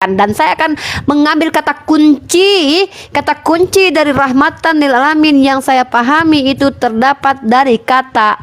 Dan saya akan mengambil kata kunci dari rahmatan lil alamin yang saya pahami itu terdapat dari kata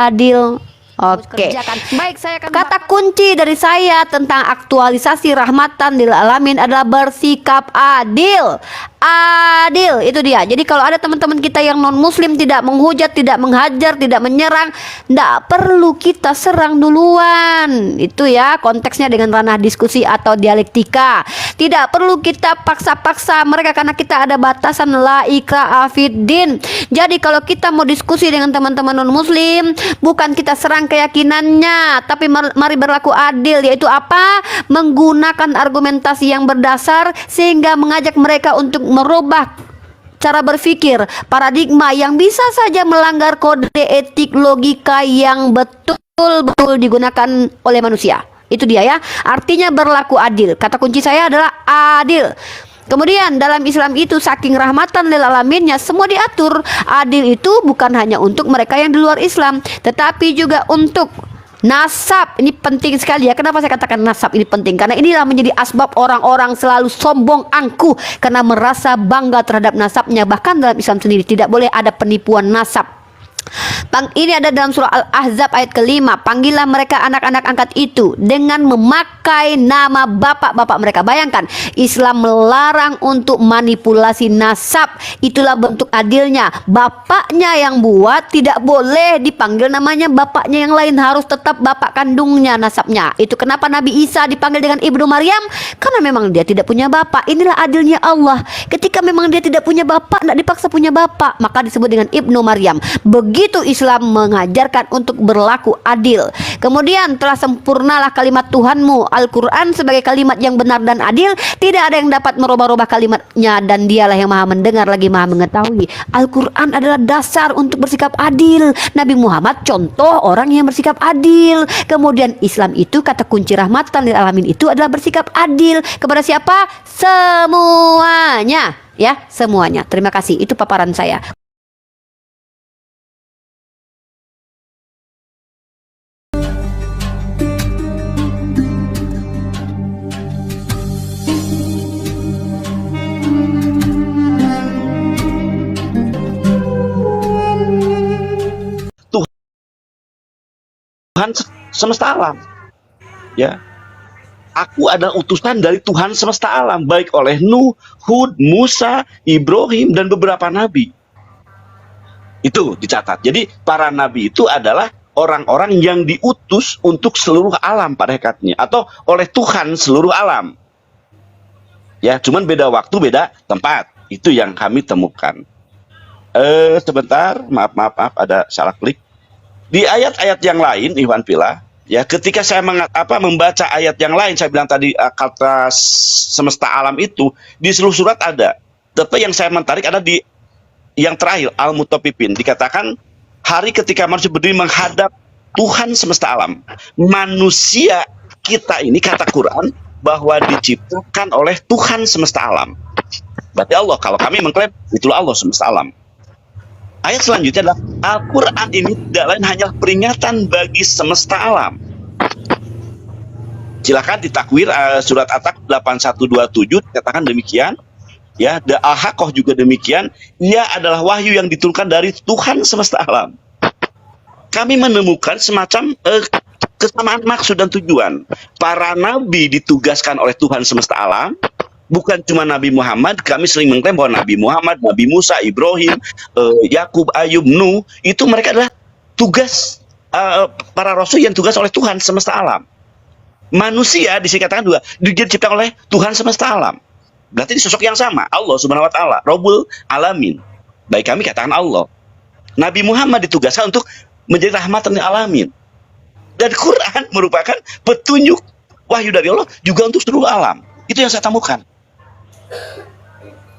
adil. Oke. Baik, saya akan kata kunci dari saya tentang aktualisasi rahmatan lil alamin adalah bersikap adil. Adil itu dia. Jadi kalau ada teman-teman kita yang non muslim tidak menghujat, tidak menghajar, tidak menyerang, tidak perlu kita serang duluan. Itu ya konteksnya dengan ranah diskusi atau dialektika. Tidak perlu kita paksa-paksa mereka karena kita ada batasan la ikraha fiddin. Jadi kalau kita mau diskusi dengan teman-teman non muslim, bukan kita serang keyakinannya, tapi mari berlaku adil, yaitu apa? Menggunakan argumentasi yang berdasar sehingga mengajak mereka untuk merubah cara berpikir, paradigma yang bisa saja melanggar kode etik logika yang betul-betul digunakan oleh manusia. Itu dia ya, artinya berlaku adil. Kata kunci saya adalah adil. Kemudian dalam Islam itu saking rahmatan lil alaminnya semua diatur. Adil itu bukan hanya untuk mereka yang di luar Islam, tetapi juga untuk nasab. Ini penting sekali ya. Kenapa saya katakan nasab ini penting? Karena inilah menjadi asbab orang-orang selalu sombong angkuh karena merasa bangga terhadap nasabnya. Bahkan dalam Islam sendiri tidak boleh ada penipuan nasab. Ini ada dalam surah Al-Ahzab ayat kelima. Panggillah mereka anak-anak angkat itu dengan memakai nama bapak-bapak mereka. Bayangkan, Islam melarang untuk manipulasi nasab. Itulah bentuk adilnya. Bapaknya yang buat tidak boleh dipanggil namanya bapaknya yang lain, harus tetap bapak kandungnya nasabnya. Itu kenapa Nabi Isa dipanggil dengan Ibnu Maryam, karena memang dia tidak punya bapak. Inilah adilnya Allah. Ketika memang dia tidak punya bapak, tidak dipaksa punya bapak, maka disebut dengan Ibnu Maryam. Begitu Islam mengajarkan untuk berlaku adil. Kemudian telah sempurnalah kalimat Tuhanmu, Al-Quran sebagai kalimat yang benar dan adil. Tidak ada yang dapat merubah-rubah kalimatnya, dan dialah yang maha mendengar lagi maha mengetahui. Al-Quran adalah dasar untuk bersikap adil. Nabi Muhammad contoh orang yang bersikap adil. Kemudian Islam itu kata kunci rahmatan lil alamin itu adalah bersikap adil kepada siapa? Semuanya. Ya, semuanya. Terima kasih. Itu paparan saya. Tuhan semesta alam, ya. Aku adalah utusan dari Tuhan semesta alam, baik oleh Nuh, Hud, Musa, Ibrahim, dan beberapa nabi. Itu dicatat. Jadi para nabi itu adalah orang-orang yang diutus untuk seluruh alam pada hakikatnya, atau oleh Tuhan seluruh alam. Ya, cuman beda waktu, beda tempat. Itu yang kami temukan. Sebentar, maaf, ada salah klik. Di ayat-ayat yang lain, Iwan Pila, ya, ketika saya membaca ayat yang lain, saya bilang tadi kata semesta alam itu di seluruh surat ada. Tetapi yang saya menarik ada di yang terakhir, Al-Mutaffifin, dikatakan hari ketika manusia berdiri menghadap Tuhan semesta alam. Manusia kita ini, kata Quran, bahwa diciptakan oleh Tuhan semesta alam. Berarti Allah, kalau kami mengklaim itulah Allah semesta alam. Ayat selanjutnya adalah Al-Quran ini tidak lain hanya peringatan bagi semesta alam. Silakan ditakwir surat At-Takwir 8127 dikatakan demikian. Ya, Al-Haqqah juga demikian. Ia adalah wahyu yang diturunkan dari Tuhan semesta alam. Kami menemukan semacam kesamaan maksud dan tujuan. Para nabi ditugaskan oleh Tuhan semesta alam. Bukan cuma Nabi Muhammad, kami sering mengklaim bahwa Nabi Muhammad, Nabi Musa, Ibrahim, Yakub, Ayub, Nuh, itu mereka adalah tugas para rasul yang tugas oleh Tuhan semesta alam. Manusia dikatakan juga diciptakan oleh Tuhan semesta alam. Berarti sosok yang sama, Allah Subhanahu wa taala, Rabbul Alamin. Baik kami katakan Allah. Nabi Muhammad ditugaskan untuk menjadi rahmatan lil alamin. Dan Quran merupakan petunjuk wahyu dari Allah juga untuk seluruh alam. Itu yang saya temukan.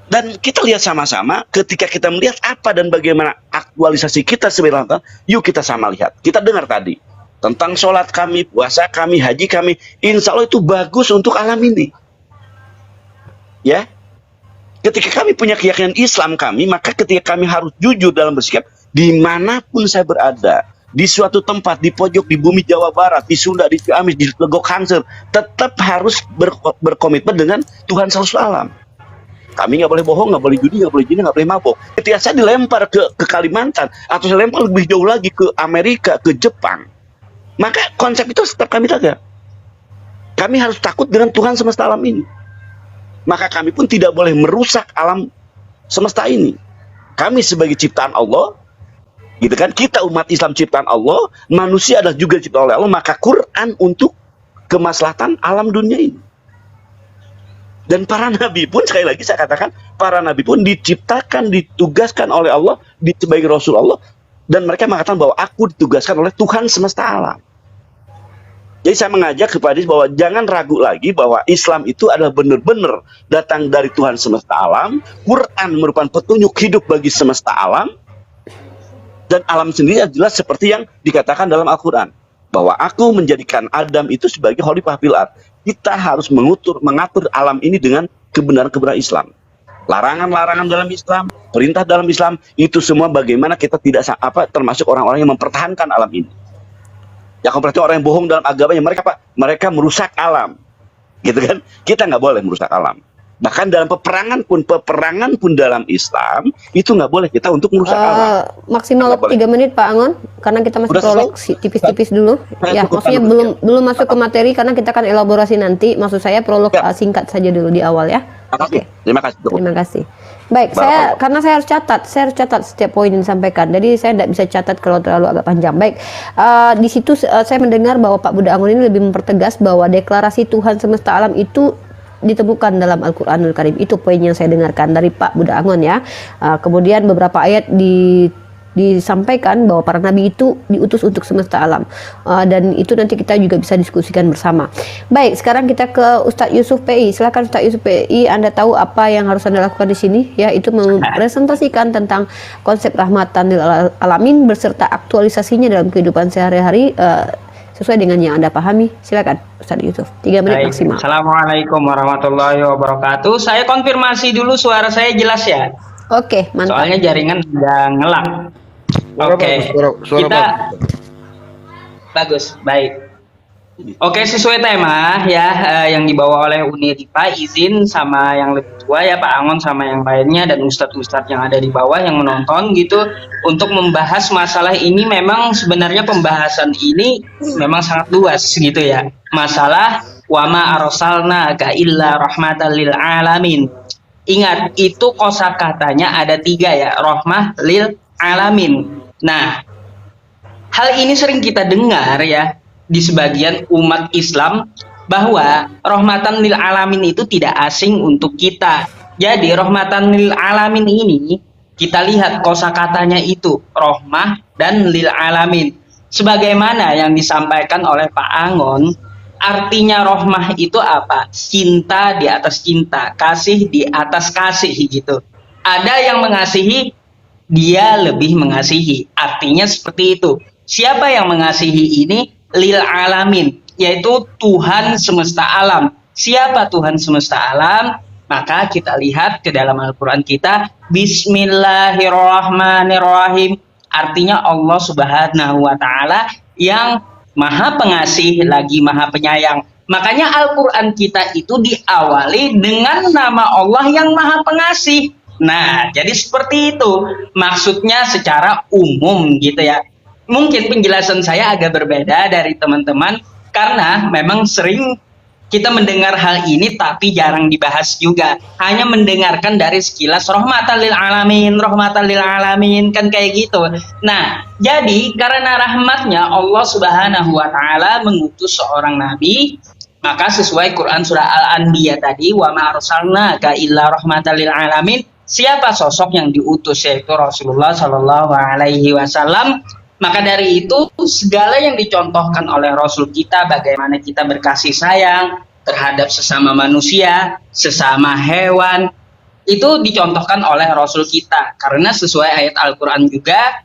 Dan kita lihat sama-sama ketika kita melihat apa dan bagaimana aktualisasi kita sebagai orang, yuk kita sama lihat. Kita dengar tadi tentang sholat kami, puasa kami, haji kami, insya Allah itu bagus untuk alam ini. Ya, ketika kami punya keyakinan Islam kami, maka ketika kami harus jujur dalam bersikap, dimanapun saya berada, di suatu tempat, di pojok, di bumi Jawa Barat, di Sunda, di Ciamis, di Legok Hanser, tetap harus berkomitmen dengan Tuhan semesta alam. Kami nggak boleh bohong, nggak boleh judi, nggak boleh jina, nggak boleh mabok. Ketika saya dilempar ke Kalimantan, atau saya lempar lebih jauh lagi ke Amerika, ke Jepang, maka konsep itu tetap kami jaga. Kami harus takut dengan Tuhan semesta alam ini. Maka kami pun tidak boleh merusak alam semesta ini. Kami sebagai ciptaan Allah, gitu kan? Kita umat Islam ciptaan Allah, manusia adalah juga ciptaan oleh Allah. Maka Quran untuk kemaslahatan alam dunia ini. Dan para nabi pun, sekali lagi saya katakan, para nabi pun diciptakan, ditugaskan oleh Allah sebagai Rasul Allah, dan mereka mengatakan bahwa aku ditugaskan oleh Tuhan semesta alam. Jadi saya mengajak kepada bahwa jangan ragu lagi bahwa Islam itu adalah benar-benar datang dari Tuhan semesta alam. Quran merupakan petunjuk hidup bagi semesta alam, dan alam sendiri jelas seperti yang dikatakan dalam Al-Quran, bahwa aku menjadikan Adam itu sebagai khalifah fil ardh. Kita harus mengatur alam ini dengan kebenaran-kebenaran Islam. Larangan-larangan dalam Islam, perintah dalam Islam, itu semua bagaimana kita tidak termasuk orang-orang yang mempertahankan alam ini. Ya, kalau berarti orang yang bohong dalam agamanya, mereka merusak alam, gitu kan? Kita nggak boleh merusak alam. Bahkan dalam peperangan pun dalam Islam itu nggak boleh kita untuk merusak alam. Maksimal 3 menit Pak Angon, karena kita masih Udah prolog tipis-tipis dulu. Ya, maksudnya belum masuk ke materi karena kita akan elaborasi nanti. Maksud saya prolog singkat saja dulu di awal ya. Oke. Terima kasih. Terima kasih. Baik, karena saya harus catat setiap poin yang disampaikan. Jadi saya tidak bisa catat kalau terlalu agak panjang. Baik, di situ saya mendengar bahwa Pak Buddha Angon ini lebih mempertegas bahwa deklarasi Tuhan semesta alam itu ditemukan dalam Al-Quranul Karim. Itu poin yang saya dengarkan dari Pak Buddha Angon ya. Kemudian beberapa ayat disampaikan bahwa para nabi itu diutus untuk semesta alam, dan itu nanti kita juga bisa diskusikan bersama. Baik, sekarang kita ke Ustadz Yusuf PI. Silakan Ustadz Yusuf PI, Anda tahu apa yang harus Anda lakukan di sini, yaitu mempresentasikan tentang konsep rahmatan lil alamin beserta aktualisasinya dalam kehidupan sehari-hari sesuai dengan yang Anda pahami. Silakan Ustadz Yusuf, 3 menit maksimal. Assalamualaikum warahmatullahi wabarakatuh. Saya konfirmasi dulu suara saya jelas ya. Oke, mantap. Soalnya jaringan udah ngelak. Oke, kita bagus, baik. Oke, sesuai tema ya yang dibawa oleh Uniripa, izin sama yang lebih tua ya Pak Angon sama yang lainnya dan ustadz-ustadz yang ada di bawah yang menonton gitu untuk membahas masalah ini. Memang sebenarnya pembahasan ini memang sangat luas gitu ya. Masalah wama arsalnaka illa rahmatan lil alamin. Ingat, itu kosakatanya ada 3 ya, rahmah lil alamin. Nah, hal ini sering kita dengar ya di sebagian umat Islam bahwa rahmatan lil alamin itu tidak asing untuk kita. Jadi rahmatan lil alamin ini kita lihat kosakatanya itu rahmah dan lil alamin. Sebagaimana yang disampaikan oleh Pak Angon, artinya rahmah itu apa? Cinta di atas cinta, kasih di atas kasih gitu. Ada yang mengasihi, dia lebih mengasihi. Artinya seperti itu. Siapa yang mengasihi ini? Lil alamin, yaitu Tuhan semesta alam. Siapa Tuhan semesta alam? Maka kita lihat ke dalam Al-Quran kita, Bismillahirrahmanirrahim. Artinya Allah Subhanahu wa Ta'ala yang Maha Pengasih lagi Maha Penyayang. Makanya Al-Quran kita itu diawali dengan nama Allah yang Maha Pengasih. Nah, jadi seperti itu maksudnya secara umum gitu ya. Mungkin penjelasan saya agak berbeda dari teman-teman karena memang sering kita mendengar hal ini tapi jarang dibahas juga. Hanya mendengarkan dari sekilas rahmatan lil alamin kan kayak gitu. Nah, jadi karena rahmatnya Allah Subhanahu wa Ta'ala mengutus seorang nabi, maka sesuai Quran surah Al-Anbiya tadi, wa ma arsalnaka illa rahmatan lil alamin. Siapa sosok yang diutus, yaitu Rasulullah Shallallahu Alaihi Wasallam. Maka dari itu segala yang dicontohkan oleh Rasul kita, bagaimana kita berkasih sayang terhadap sesama manusia, sesama hewan, itu dicontohkan oleh Rasul kita. Karena sesuai ayat Al-Quran juga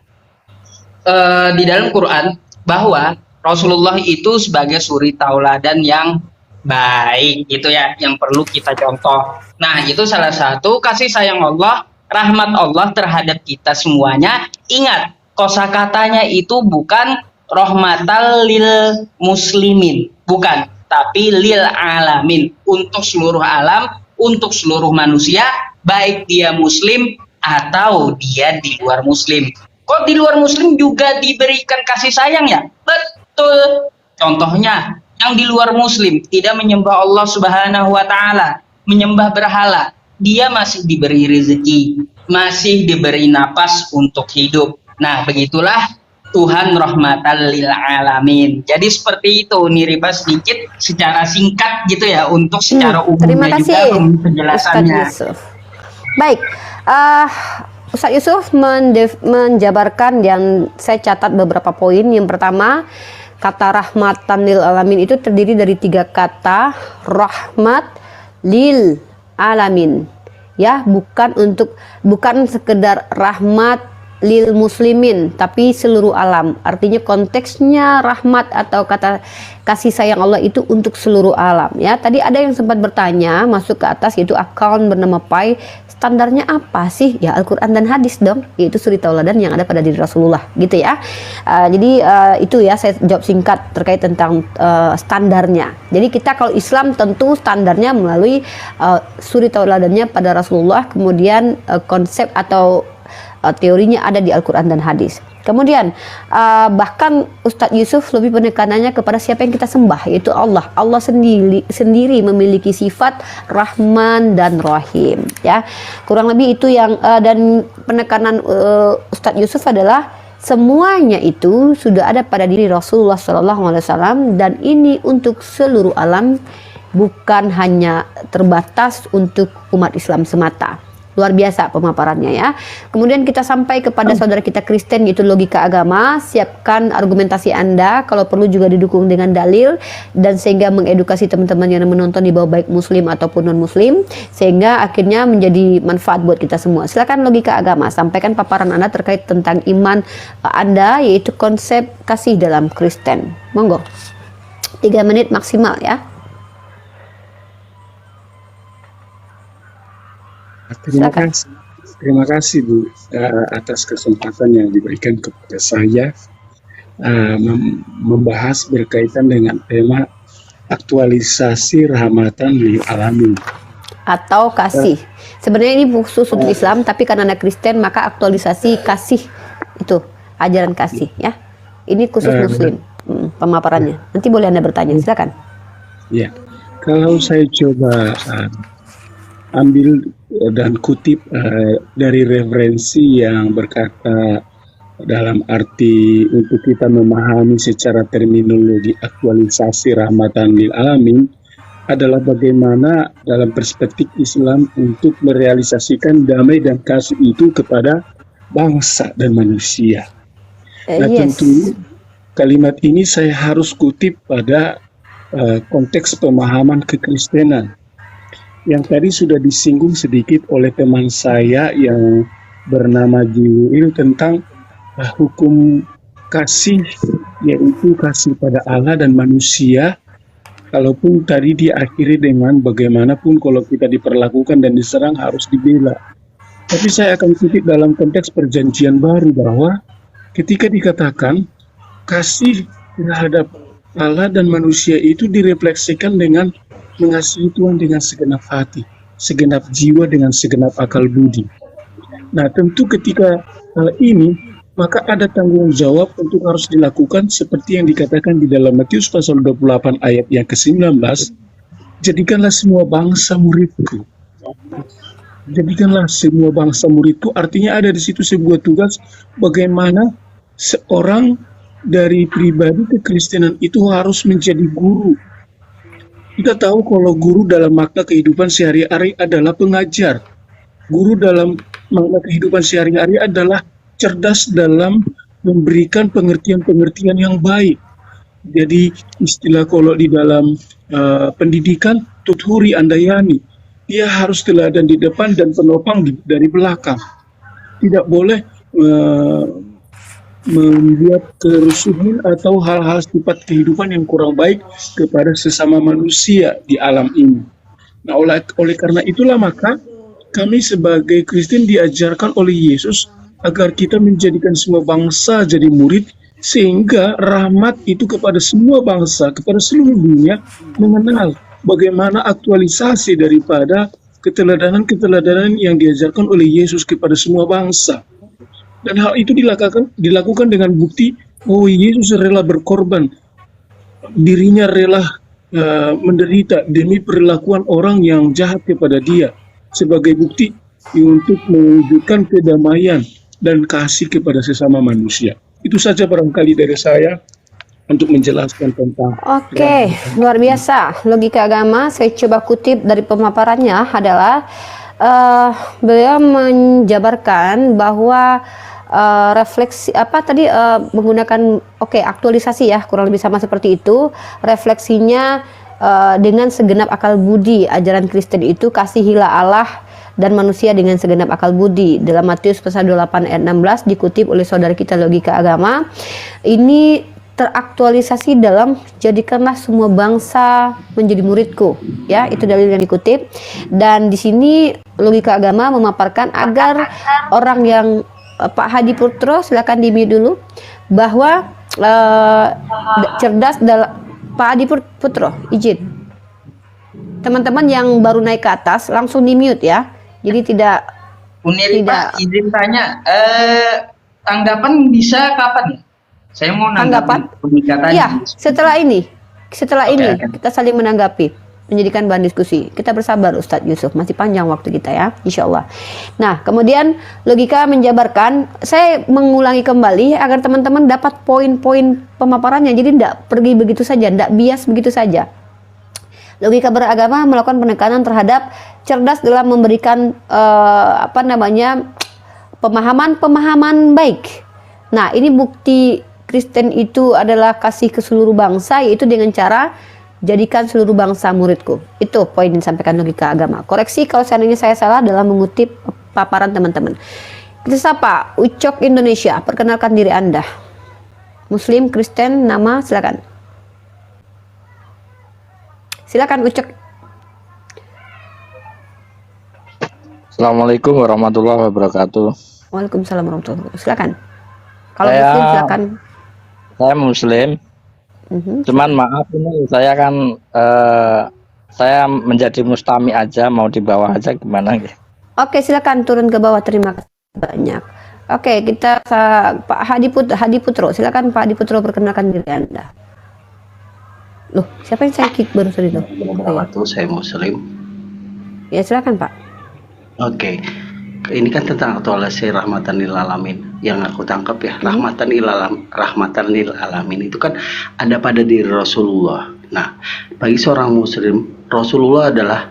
di dalam Quran bahwa Rasulullah itu sebagai suri tauladan yang baik gitu ya, yang perlu kita contoh. Nah, itu salah satu kasih sayang Allah, rahmat Allah terhadap kita semuanya. Ingat, kosakatanya itu bukan rahmatal lil muslimin, bukan, tapi lil alamin, untuk seluruh alam, untuk seluruh manusia, baik dia muslim atau dia di luar muslim. Kok di luar muslim juga diberikan kasih sayang ya? Betul. Contohnya, yang di luar muslim tidak menyembah Allah Subhanahu wa taala, menyembah berhala, dia masih diberi rezeki, masih diberi napas untuk hidup. Nah, begitulah Tuhan rahmatan lil alamin. Jadi seperti itu nih Riba, sedikit secara singkat gitu ya, untuk secara Terima umumnya kasih, juga penjelasannya. Ustadz Yusuf. Baik, Ustadz Yusuf menjabarkan yang saya catat beberapa poin. Yang pertama, kata rahmatan lil alamin itu terdiri dari 3 kata, rahmat lil alamin, ya, bukan sekedar rahmat lil muslimin, tapi seluruh alam. Artinya konteksnya rahmat atau kata kasih sayang Allah itu untuk seluruh alam, ya. Tadi ada yang sempat bertanya masuk ke atas, yaitu akun bernama Pai, standarnya apa sih? Ya, Al-Quran dan hadis dong, yaitu suri tauladan yang ada pada diri Rasulullah, gitu ya. Jadi itu ya, saya jawab singkat terkait tentang standarnya. Jadi kita kalau Islam tentu standarnya melalui suri tauladannya pada Rasulullah, kemudian konsep atau teorinya ada di Al-Quran dan hadis. Kemudian bahkan Ustadz Yusuf lebih penekanannya kepada siapa yang kita sembah, yaitu Allah. Allah sendiri memiliki sifat Rahman dan Rahim, ya. Kurang lebih itu yang dan penekanan Ustadz Yusuf adalah semuanya itu sudah ada pada diri Rasulullah SAW, dan ini untuk seluruh alam, bukan hanya terbatas untuk umat Islam semata. Luar biasa pemaparannya, ya. Kemudian kita sampai kepada saudara kita Kristen, yaitu logika agama. Siapkan argumentasi Anda, kalau perlu juga didukung dengan dalil, dan sehingga mengedukasi teman-teman yang menonton di bawah, baik muslim ataupun non muslim, sehingga akhirnya menjadi manfaat buat kita semua. Silakan logika agama, sampaikan paparan Anda terkait tentang iman Anda, yaitu konsep kasih dalam Kristen. Monggo, 3 menit maksimal, ya. Terima kasih Bu atas kesempatan yang diberikan kepada saya membahas berkaitan dengan tema aktualisasi rahmatan lil alamin atau kasih. Sebenarnya ini khusus untuk Islam, tapi karena Anda Kristen maka aktualisasi kasih itu ajaran kasih, ya. Ini khusus Muslim pemaparannya. Nanti boleh Anda bertanya, silakan. Ya, kalau saya coba ambil dan kutip dari referensi yang berkata dalam arti untuk kita memahami secara terminologi aktualisasi rahmatan lil alamin adalah bagaimana dalam perspektif Islam untuk merealisasikan damai dan kasih itu kepada bangsa dan manusia. Nah, tentu kalimat ini saya harus kutip pada konteks pemahaman kekristenan yang tadi sudah disinggung sedikit oleh teman saya yang bernama Jiwil tentang hukum kasih, yaitu kasih pada Allah dan manusia. Kalaupun tadi diakhiri dengan bagaimanapun kalau kita diperlakukan dan diserang harus dibela. Tapi saya akan kutip dalam konteks perjanjian baru bahwa ketika dikatakan kasih terhadap Allah dan manusia itu direfleksikan dengan mengasihi Tuhan dengan segenap hati, segenap jiwa, dengan segenap akal budi. Nah, tentu ketika hal ini, maka ada tanggung jawab untuk harus dilakukan seperti yang dikatakan di dalam Matius pasal 28 ayat yang ke-19, jadikanlah semua bangsa muridku. Jadikanlah semua bangsa muridku, artinya ada di situ sebuah tugas bagaimana seorang dari pribadi kekristenan itu harus menjadi guru. Kita tahu kalau guru dalam makna kehidupan sehari-hari adalah pengajar. Guru dalam makna kehidupan sehari-hari adalah cerdas dalam memberikan pengertian-pengertian yang baik. Jadi istilah kalau di dalam pendidikan, tuthuri andayani. Dia harus teladan di depan dan penopang dari belakang. Tidak boleh membuat kerusuhan atau hal-hal sifat kehidupan yang kurang baik kepada sesama manusia di alam ini. Nah, oleh karena itulah maka kami sebagai Kristen diajarkan oleh Yesus agar kita menjadikan semua bangsa jadi murid, sehingga rahmat itu kepada semua bangsa, kepada seluruh dunia, mengenal bagaimana aktualisasi daripada keteladanan-keteladanan yang diajarkan oleh Yesus kepada semua bangsa. Dan hal itu dilakukan dengan bukti bahwa Yesus rela berkorban, dirinya rela menderita demi perlakuan orang yang jahat kepada dia, sebagai bukti untuk mewujudkan kedamaian dan kasih kepada sesama manusia. Itu saja barangkali dari saya untuk menjelaskan tentang. Oke, luar biasa. Logika agama, saya coba kutip dari pemaparannya adalah beliau menjabarkan bahwa refleksi menggunakan aktualisasi ya, kurang lebih sama seperti itu. Refleksinya dengan segenap akal budi, ajaran Kristen itu kasihilah Allah dan manusia dengan segenap akal budi. Dalam Matius pasal 28 ayat 16 dikutip oleh saudara kita Logika Agama. Ini teraktualisasi dalam jadikanlah semua bangsa menjadi muridku, ya, itu dalil yang dikutip. Dan di sini Logika Agama memaparkan agar orang yang Pak Hadi Putro, silakan di-mute dulu, bahwa cerdas dalam Pak Hadi Putro, izin. Teman-teman yang baru naik ke atas langsung di-mute ya. Jadi tidak Pak, izin tanya, tanggapan bisa kapan ya? Saya mau tanggapan peningkatan. Iya, setelah ini kita saling menanggapi, menjadikan bahan diskusi. Kita bersabar Ustadz Yusuf, masih panjang waktu kita ya, insya Allah. Nah, kemudian Logika menjabarkan, saya mengulangi kembali agar teman-teman dapat poin-poin pemaparannya, jadi tidak pergi begitu saja, tidak bias begitu saja. Logika beragama melakukan penekanan terhadap cerdas dalam memberikan pemahaman baik. Nah, ini bukti Kristen itu adalah kasih ke seluruh bangsa, yaitu dengan cara jadikan seluruh bangsa muridku. Itu poin yang disampaikan Logika Agama. Koreksi kalau seandainya saya salah dalam mengutip paparan teman-teman. Kita sapa Ucok Indonesia, perkenalkan diri Anda. Muslim, Kristen, nama, silakan. Silakan Ucok. Assalamualaikum warahmatullahi wabarakatuh. Waalaikumsalam warahmatullahi wabarakatuh. Silakan. Kalau Muslim silakan. Saya Muslim. Cuman maaf ini saya kan saya menjadi mustami aja, mau di bawah aja gimana gitu. Oke, silakan turun ke bawah. Terima kasih banyak. Oke, kita Pak Hadi Putro. Silakan Pak Hadi Putro, perkenalkan diri Anda. Loh, siapa yang saya kick baru tadi itu? Saya Muslim. Ya, silakan Pak. Oke. Ini kan tentang aktualisasi rahmatan lil alamin. Yang aku tangkap ya, rahmatan lil alamin itu kan ada pada diri Rasulullah. Nah, bagi seorang muslim, Rasulullah adalah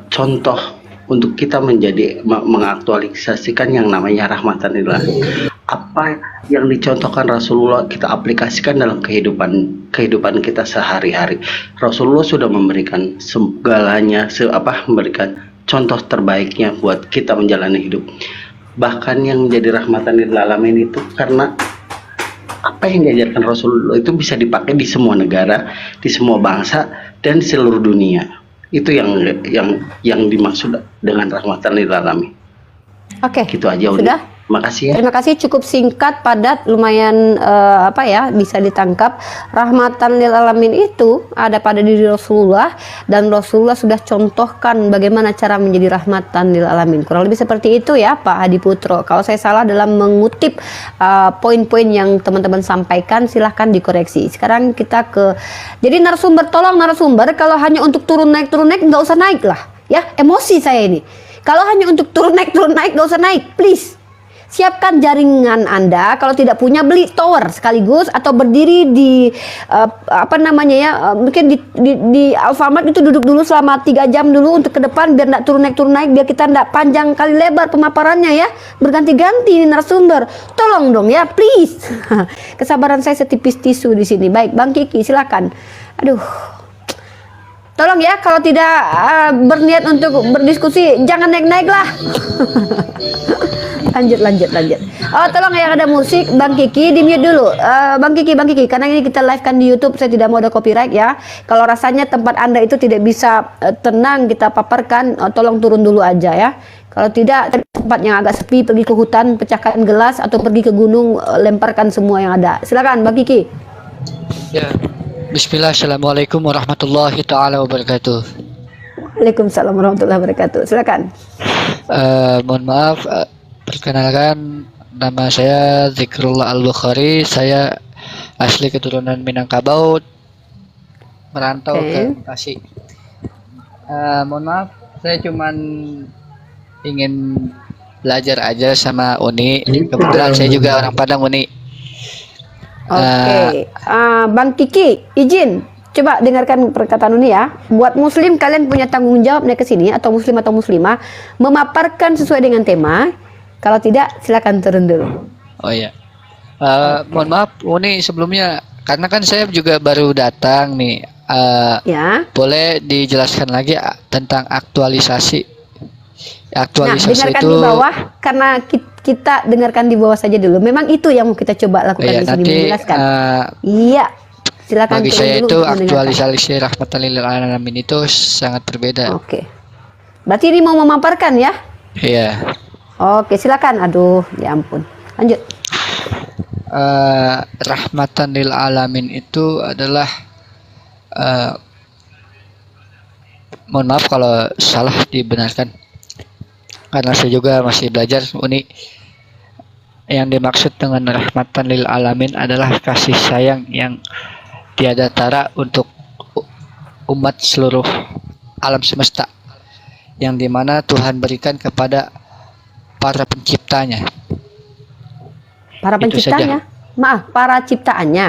contoh untuk kita menjadi mengaktualisasikan yang namanya rahmatan lil alamin. Apa yang dicontohkan Rasulullah kita aplikasikan dalam kehidupan kita sehari-hari. Rasulullah sudah memberikan segalanya, memberikan contoh terbaiknya buat kita menjalani hidup. Bahkan yang menjadi rahmatan lil alamin itu karena apa yang diajarkan Rasulullah itu bisa dipakai di semua negara, di semua bangsa, dan di seluruh dunia. Itu yang dimaksud dengan rahmatan lil alamin. Oke. Gitu aja sudah. Terima kasih ya. Terima kasih, cukup singkat, padat, lumayan bisa ditangkap. Rahmatan lil alamin itu ada pada diri Rasulullah, dan Rasulullah sudah contohkan bagaimana cara menjadi rahmatan lil alamin. Kurang lebih seperti itu ya Pak Hadi Putro. Kalau saya salah dalam mengutip poin-poin yang teman-teman sampaikan, silahkan dikoreksi. Sekarang kita jadi narasumber, tolong narasumber kalau hanya untuk turun naik nggak usah naik lah ya, emosi saya ini. Kalau hanya untuk turun naik nggak usah naik, please. Siapkan jaringan Anda, kalau tidak punya beli tower sekaligus, atau berdiri di mungkin di Alfamart itu duduk dulu selama 3 jam dulu untuk ke depan, biar tidak turun naik, biar kita tidak panjang kali lebar pemaparannya ya, berganti-ganti ini narasumber. Tolong dong ya, please. Kesabaran saya setipis tisu di sini. Baik, Bang Kiki silakan. Aduh. Tolong ya, kalau tidak berniat untuk berdiskusi, jangan naik-naik lah. Lanjut. Oh, tolong yang ada musik, Bang Kiki di mute dulu. Bang Kiki, karena ini kita live kan di YouTube, saya tidak mau ada copyright ya. Kalau rasanya tempat Anda itu tidak bisa tenang kita paparkan, tolong turun dulu aja ya. Kalau tidak, tempat yang agak sepi, pergi ke hutan, pecahkan gelas atau pergi ke gunung, lemparkan semua yang ada. Silakan, Bang Kiki. Ya, Bismillah, Assalamualaikum warahmatullahi taala wabarakatuh. Waalaikumsalam warahmatullahi wabarakatuh. Silakan. Mohon maaf, perkenalkan nama saya Zikrullah Al-Bukhari. Saya asli keturunan Minangkabau, merantau ke Bekasi. Mohon maaf, saya cuman ingin belajar aja sama Uni. Kebetulan saya juga orang Padang, Uni. Oke, Bang Kiki, izin coba dengarkan perkataan Uni ya. Buat Muslim, kalian punya tanggung jawab naik ke sini atau Muslim atau Muslimah memaparkan sesuai dengan tema. Kalau tidak, silakan turun dulu. Oh iya. Mohon maaf, Uni sebelumnya karena kan saya juga baru datang nih. Ya. Boleh dijelaskan lagi tentang aktualisasi? Nah, Aktualisasi dengarkan itu di bawah karena kita dengarkan di bawah saja dulu. Memang itu yang mau kita coba lakukan ya, di sini, nanti menjelaskan. Iya. Silakan bagi turun saya dulu itu untuk mendengarkan. aktualisasi rahmatan lil alamin itu sangat berbeda. Oke. Berarti ini mau memaparkan ya? Iya. Oke, silakan. Aduh, ya ampun. Lanjut. Rahmatan lil alamin itu adalah mohon maaf kalau salah, dibenarkan. Karena saya juga masih belajar, Uni. Yang dimaksud dengan rahmatan lil alamin adalah kasih sayang yang tiada tara untuk umat seluruh alam semesta, yang dimana Tuhan berikan kepada para penciptanya. Para Itu penciptanya? Maaf, para ciptaannya.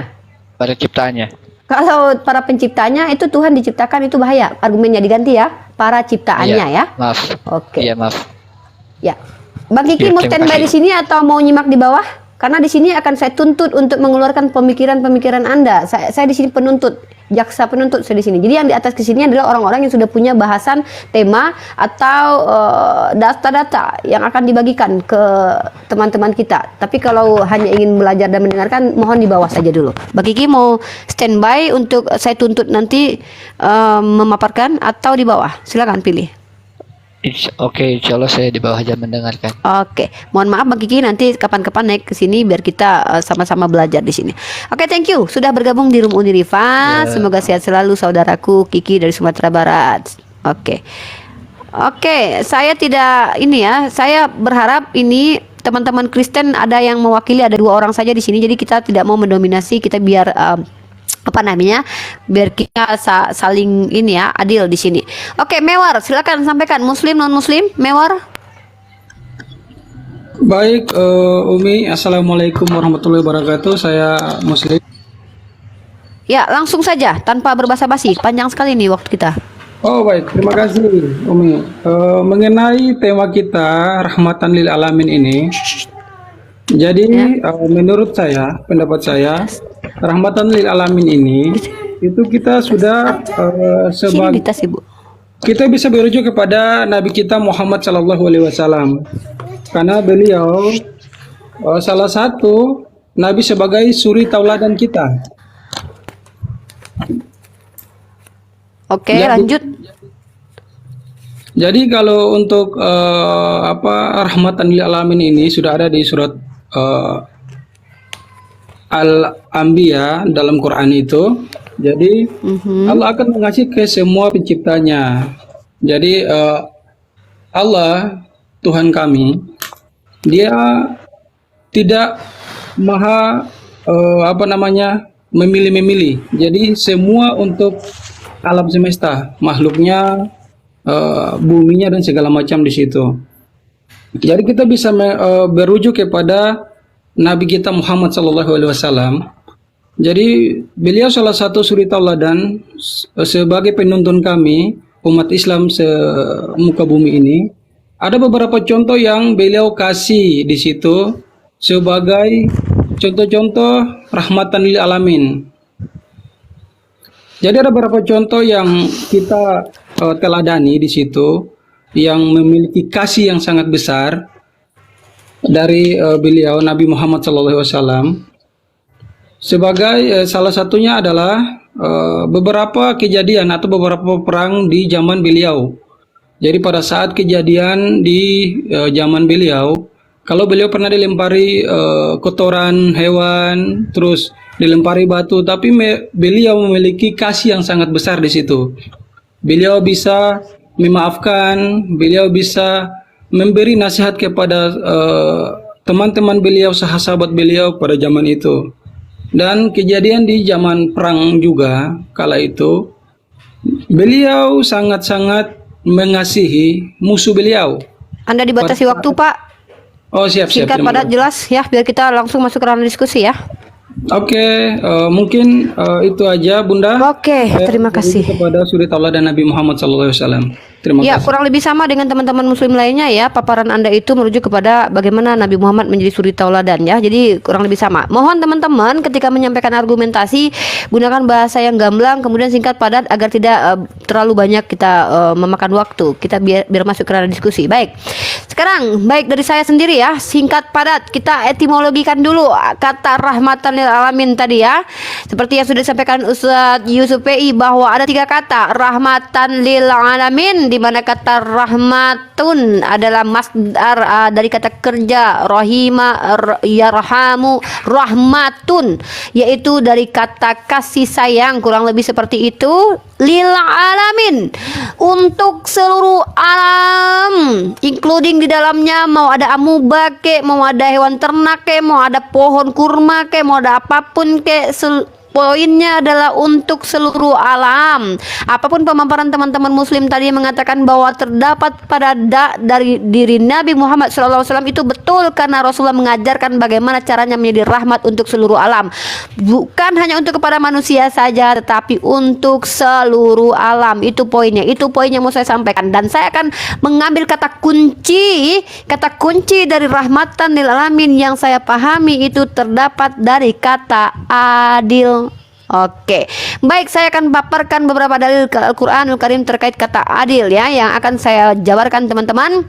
Para ciptaannya. Kalau para penciptanya itu Tuhan diciptakan itu bahaya. Argumennya diganti ya. Para ciptaannya Iya, ya. maaf. Oke. Iya, maaf. Ya. Bang Kiki Ya, mau terima standby kasih. di sini atau mau nyimak di bawah? Karena di sini akan saya tuntut untuk mengeluarkan pemikiran-pemikiran Anda. Saya di sini penuntut, jaksa penuntut saya di sini. Jadi yang di atas ke sini adalah orang-orang yang sudah punya bahasan tema atau data-data yang akan dibagikan ke teman-teman kita. Tapi kalau hanya ingin belajar dan mendengarkan, mohon di bawah saja dulu. Bang Kiki mau standby untuk saya tuntut nanti memaparkan atau di bawah? Silakan pilih. Oke, insya Allah saya di bawah aja mendengarkan. Oke, mohon maaf Bang Kiki, nanti kapan-kapan naik ke sini biar kita sama-sama belajar di sini. Oke, thank you sudah bergabung di Room Uniriva. Semoga sehat selalu saudaraku Kiki dari Sumatera Barat. Oke, saya tidak ini ya. Saya berharap ini teman-teman Kristen ada yang mewakili, ada 2 orang saja di sini. Jadi kita tidak mau mendominasi, kita biar biar kita saling ini ya, adil di sini. Oke, Mewar, silakan sampaikan. Muslim non Muslim, Mewar. Baik, Umi, Assalamualaikum warahmatullahi wabarakatuh. Saya Muslim. Ya, langsung saja tanpa berbasa-basi. Panjang sekali nih waktu kita. Oh baik, terima kasih Umi. Mengenai tema kita rahmatan lil alamin ini, jadi menurut saya, pendapat saya, rahmatan lil alamin ini itu kita sudah Sini di tas Ibu. kita bisa merujuk kepada Nabi kita Muhammad Shallallahu Alaihi Wasallam, karena beliau salah satu Nabi sebagai suri tauladan kita. Oke, lanjut. Jadi kalau untuk rahmatan lil alamin ini sudah ada di surat Al-Anbiya dalam Quran itu. Jadi Allah akan mengasihi ke semua penciptanya. Jadi Allah Tuhan kami, Dia tidak maha memilih-memilih. Jadi semua untuk alam semesta, makhluknya, buminya dan segala macam di situ. Jadi kita bisa berujuk kepada Nabi kita Muhammad SAW. Jadi beliau salah satu suri tauladan sebagai penuntun kami umat Islam semuka bumi ini. Ada beberapa contoh yang beliau kasih di situ sebagai contoh-contoh rahmatan lil alamin. Jadi ada beberapa contoh yang kita teladani di situ yang memiliki kasih yang sangat besar. dari beliau Nabi Muhammad SAW sebagai salah satunya adalah beberapa kejadian atau beberapa perang di zaman beliau. Jadi pada saat kejadian di zaman beliau, kalau beliau pernah dilempari kotoran hewan, terus dilempari batu, tapi beliau memiliki kasih yang sangat besar di situ. Beliau bisa memaafkan, beliau bisa memberi nasihat kepada teman-teman beliau, sahabat beliau pada zaman itu. Dan kejadian di zaman perang juga kala itu, beliau sangat-sangat mengasihi musuh beliau. Anda dibatasi waktu, Pak. Oh, siap. Singkat, padat, jelas ya, biar kita langsung masuk ke ranah diskusi ya. Oke, mungkin itu aja, Bunda. Oke, terima kasih. Kepada suri Allah dan Nabi Muhammad SAW. Terima Ya, kasih. kurang lebih sama dengan teman-teman muslim lainnya ya. Paparan Anda itu merujuk kepada bagaimana Nabi Muhammad menjadi suri tauladan ya. Jadi kurang lebih sama. Mohon teman-teman ketika menyampaikan argumentasi gunakan bahasa yang gamblang, kemudian singkat padat agar tidak terlalu banyak kita memakan waktu. Kita biar masuk ke ranah diskusi. Baik. Sekarang baik dari saya sendiri ya, singkat padat kita etimologikan dulu kata rahmatan lil alamin tadi ya. Seperti yang sudah disampaikan Ustadz Yusuf PI bahwa ada 3 kata rahmatan lil alamin, di mana kata rahmatun adalah masdar dari kata kerja rahima yarhamu rahmatun, yaitu dari kata kasih sayang, kurang lebih seperti itu. Lil alamin, untuk seluruh alam, including di dalamnya mau ada amuba ke, mau ada hewan ternak ke, mau ada pohon kurma ke, mau ada apapun ke, poinnya adalah untuk seluruh alam. Apapun pemaparan teman-teman muslim tadi mengatakan bahwa terdapat pada dari diri Nabi Muhammad SAW itu betul, karena Rasulullah mengajarkan bagaimana caranya menjadi rahmat untuk seluruh alam. Bukan hanya untuk kepada manusia saja, tetapi untuk seluruh alam. Itu poinnya mau saya sampaikan. Dan saya akan mengambil kata kunci dari rahmatan lil alamin yang saya pahami itu terdapat dari kata adil. Oke, baik, saya akan paparkan beberapa dalil ke Al-Quranul Karim terkait kata adil ya, yang akan saya jabarkan teman-teman.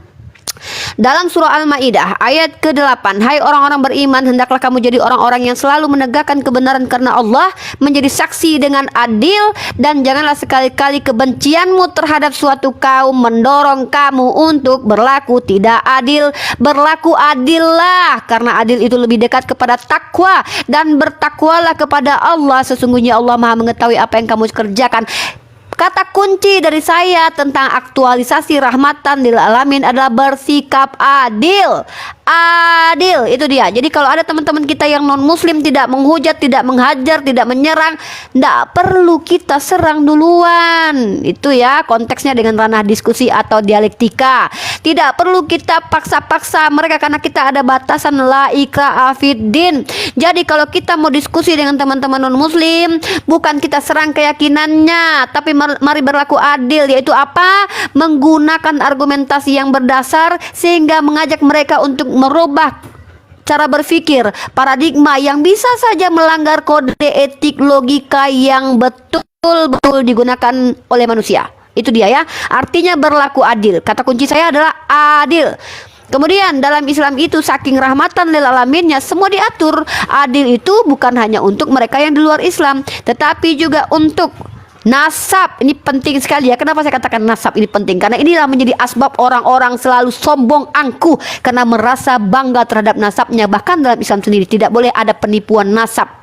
Dalam surah Al-Maidah ayat ke-8, hai orang-orang beriman, hendaklah kamu jadi orang-orang yang selalu menegakkan kebenaran karena Allah, menjadi saksi dengan adil, dan janganlah sekali-kali kebencianmu terhadap suatu kaum mendorong kamu untuk berlaku tidak adil. Berlaku adillah, karena adil itu lebih dekat kepada takwa, dan bertakwalah kepada Allah, sesungguhnya Allah Maha mengetahui apa yang kamu kerjakan. Kata kunci dari saya tentang aktualisasi rahmatan lil alamin adalah bersikap adil. Adil, itu dia. Jadi kalau ada teman-teman kita yang non muslim tidak menghujat, tidak menghajar, tidak menyerang, tidak perlu kita serang duluan. Itu ya konteksnya dengan ranah diskusi atau dialektika. Tidak perlu kita paksa-paksa mereka, karena kita ada batasan la ikraha fiddin. Jadi kalau kita mau diskusi dengan teman-teman non muslim, bukan kita serang keyakinannya, tapi mari berlaku adil, yaitu apa? Menggunakan argumentasi yang berdasar sehingga mengajak mereka untuk merubah cara berpikir, paradigma yang bisa saja melanggar kode etik logika yang betul-betul digunakan oleh manusia. Itu dia ya, artinya berlaku adil. Kata kunci saya adalah adil. Kemudian dalam Islam itu saking rahmatan lil alaminnya semua diatur. Adil itu bukan hanya untuk mereka yang di luar Islam, tetapi juga untuk nasab. Ini penting sekali ya. Kenapa saya katakan nasab ini penting? Karena inilah menjadi asbab orang-orang selalu sombong angkuh karena merasa bangga terhadap nasabnya. Bahkan dalam Islam sendiri tidak boleh ada penipuan nasab.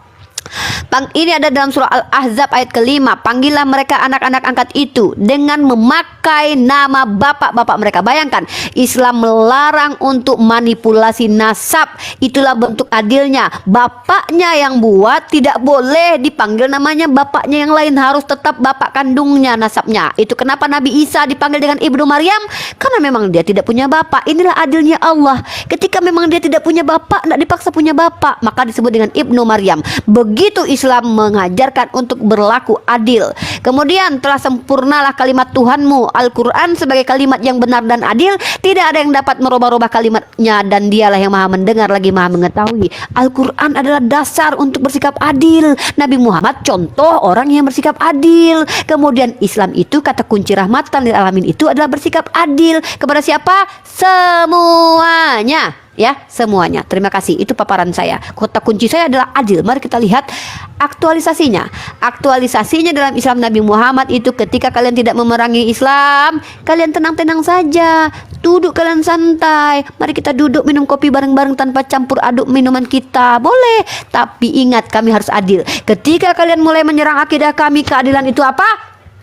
Ini ada dalam surah Al-Ahzab ayat ke-5. Panggillah mereka anak-anak angkat itu dengan memakai nama bapak-bapak mereka. Bayangkan, Islam melarang untuk manipulasi nasab. Itulah bentuk adilnya. Bapaknya yang buat tidak boleh dipanggil namanya bapaknya yang lain, harus tetap bapak kandungnya nasabnya. Itu kenapa Nabi Isa dipanggil dengan Ibnu Maryam, karena memang dia tidak punya bapak. Inilah adilnya Allah. Ketika memang dia tidak punya bapak, tidak dipaksa punya bapak, maka disebut dengan Ibnu Maryam. Begitu Islam mengajarkan untuk berlaku adil. Kemudian telah sempurnalah kalimat Tuhanmu, Al-Quran, sebagai kalimat yang benar dan adil. Tidak ada yang dapat merubah-rubah kalimatnya, dan dialah yang maha mendengar lagi maha mengetahui. Al-Quran adalah dasar untuk bersikap adil. Nabi Muhammad contoh orang yang bersikap adil. Kemudian Islam itu kata kunci rahmatan lil alamin itu adalah bersikap adil. Kepada siapa? Semuanya. ya semuanya. Terima kasih. Itu paparan saya. Kata kunci saya adalah adil. Mari kita lihat aktualisasinya. Aktualisasinya dalam Islam Nabi Muhammad itu ketika kalian tidak memerangi Islam, kalian tenang-tenang saja. Duduk kalian santai. Mari kita duduk minum kopi bareng-bareng tanpa campur aduk minuman kita. Boleh. Tapi ingat kami harus adil. Ketika kalian mulai menyerang akidah kami, keadilan itu apa?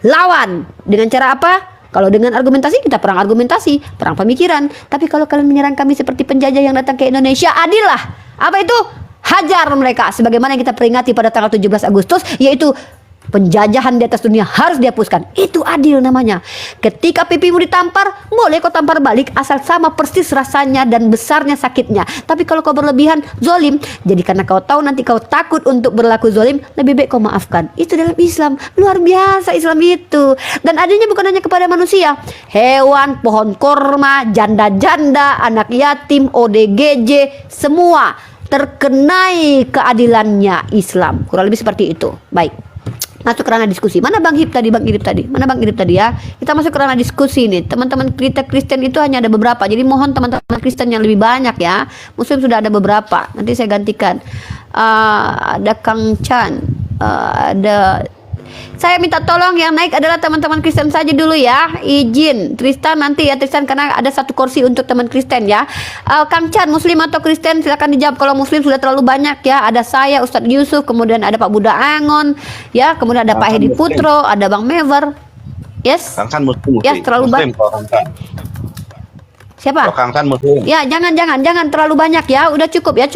Lawan. Dengan cara apa? Kalau dengan argumentasi kita perang argumentasi, perang pemikiran. Tapi kalau kalian menyerang kami seperti penjajah yang datang ke Indonesia, adillah. Apa itu? Hajar mereka. Sebagaimana yang kita peringati pada tanggal 17 Agustus, yaitu penjajahan di atas dunia harus dihapuskan. Itu adil namanya. Ketika pipimu ditampar, boleh kau tampar balik asal sama persis rasanya dan besarnya sakitnya. Tapi kalau kau berlebihan, zolim. Jadi karena kau tahu nanti kau takut untuk berlaku zolim, lebih baik kau maafkan. Itu dalam Islam. Luar biasa Islam itu. Dan adilnya bukan hanya kepada manusia. Hewan, pohon korma, janda-janda, anak yatim, ODGJ, semua terkenai keadilannya Islam. Kurang lebih seperti itu. Baik. Masuk ke ranah diskusi. Mana Bang Ip tadi? Bang Irip tadi. Mana Bang Irip tadi ya? Kita masuk ke ranah diskusi nih. Teman-teman kita Kristen itu hanya ada beberapa. Jadi mohon teman-teman Kristen yang lebih banyak ya. Muslim sudah ada beberapa. Nanti saya gantikan. Ada Kang Chan. Ada. Saya minta tolong yang naik adalah teman-teman Kristen saja dulu ya. Izin Tristan nanti ya Tristan, karena ada satu kursi untuk teman Kristen ya. Kang Chan, Muslim atau Kristen? Silakan dijawab. Kalau Muslim sudah terlalu banyak ya. Ada saya, Ustadz Yusuf, kemudian ada Pak Buda Angon, ya, kemudian ada Pak Hedi Putro, ada Bang Mever. Yes. Kang Chan Muslim. Ya, terlalu banyak. Siapa? Kang Chan Muslim. Ya, jangan terlalu banyak ya. Udah cukup ya.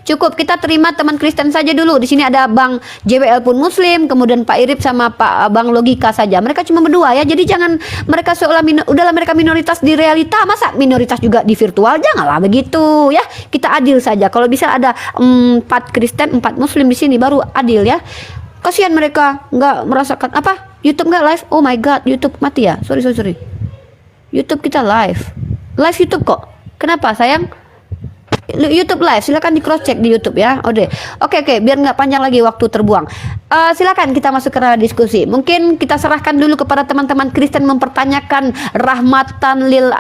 Cukup kita terima teman Kristen saja dulu. Di sini ada Bang JWL pun Muslim, kemudian Pak Irip sama Pak Bang Logika saja. Mereka cuma berdua ya. Jadi jangan mereka seolah udahlah mereka minoritas di realita, masa minoritas juga di virtual? Janganlah begitu ya. Kita adil saja. Kalau bisa ada 4 Kristen, 4 Muslim di sini baru adil ya. Kasihan mereka nggak merasakan apa? YouTube nggak live? Oh my god, YouTube mati ya. Sorry. YouTube kita live YouTube kok. Kenapa sayang? YouTube live, silakan di cross check di YouTube ya. Oke, biar nggak panjang lagi waktu terbuang. Silakan kita masuk ke ranah diskusi. Mungkin kita serahkan dulu kepada teman-teman Kristen mempertanyakan rahmatan lil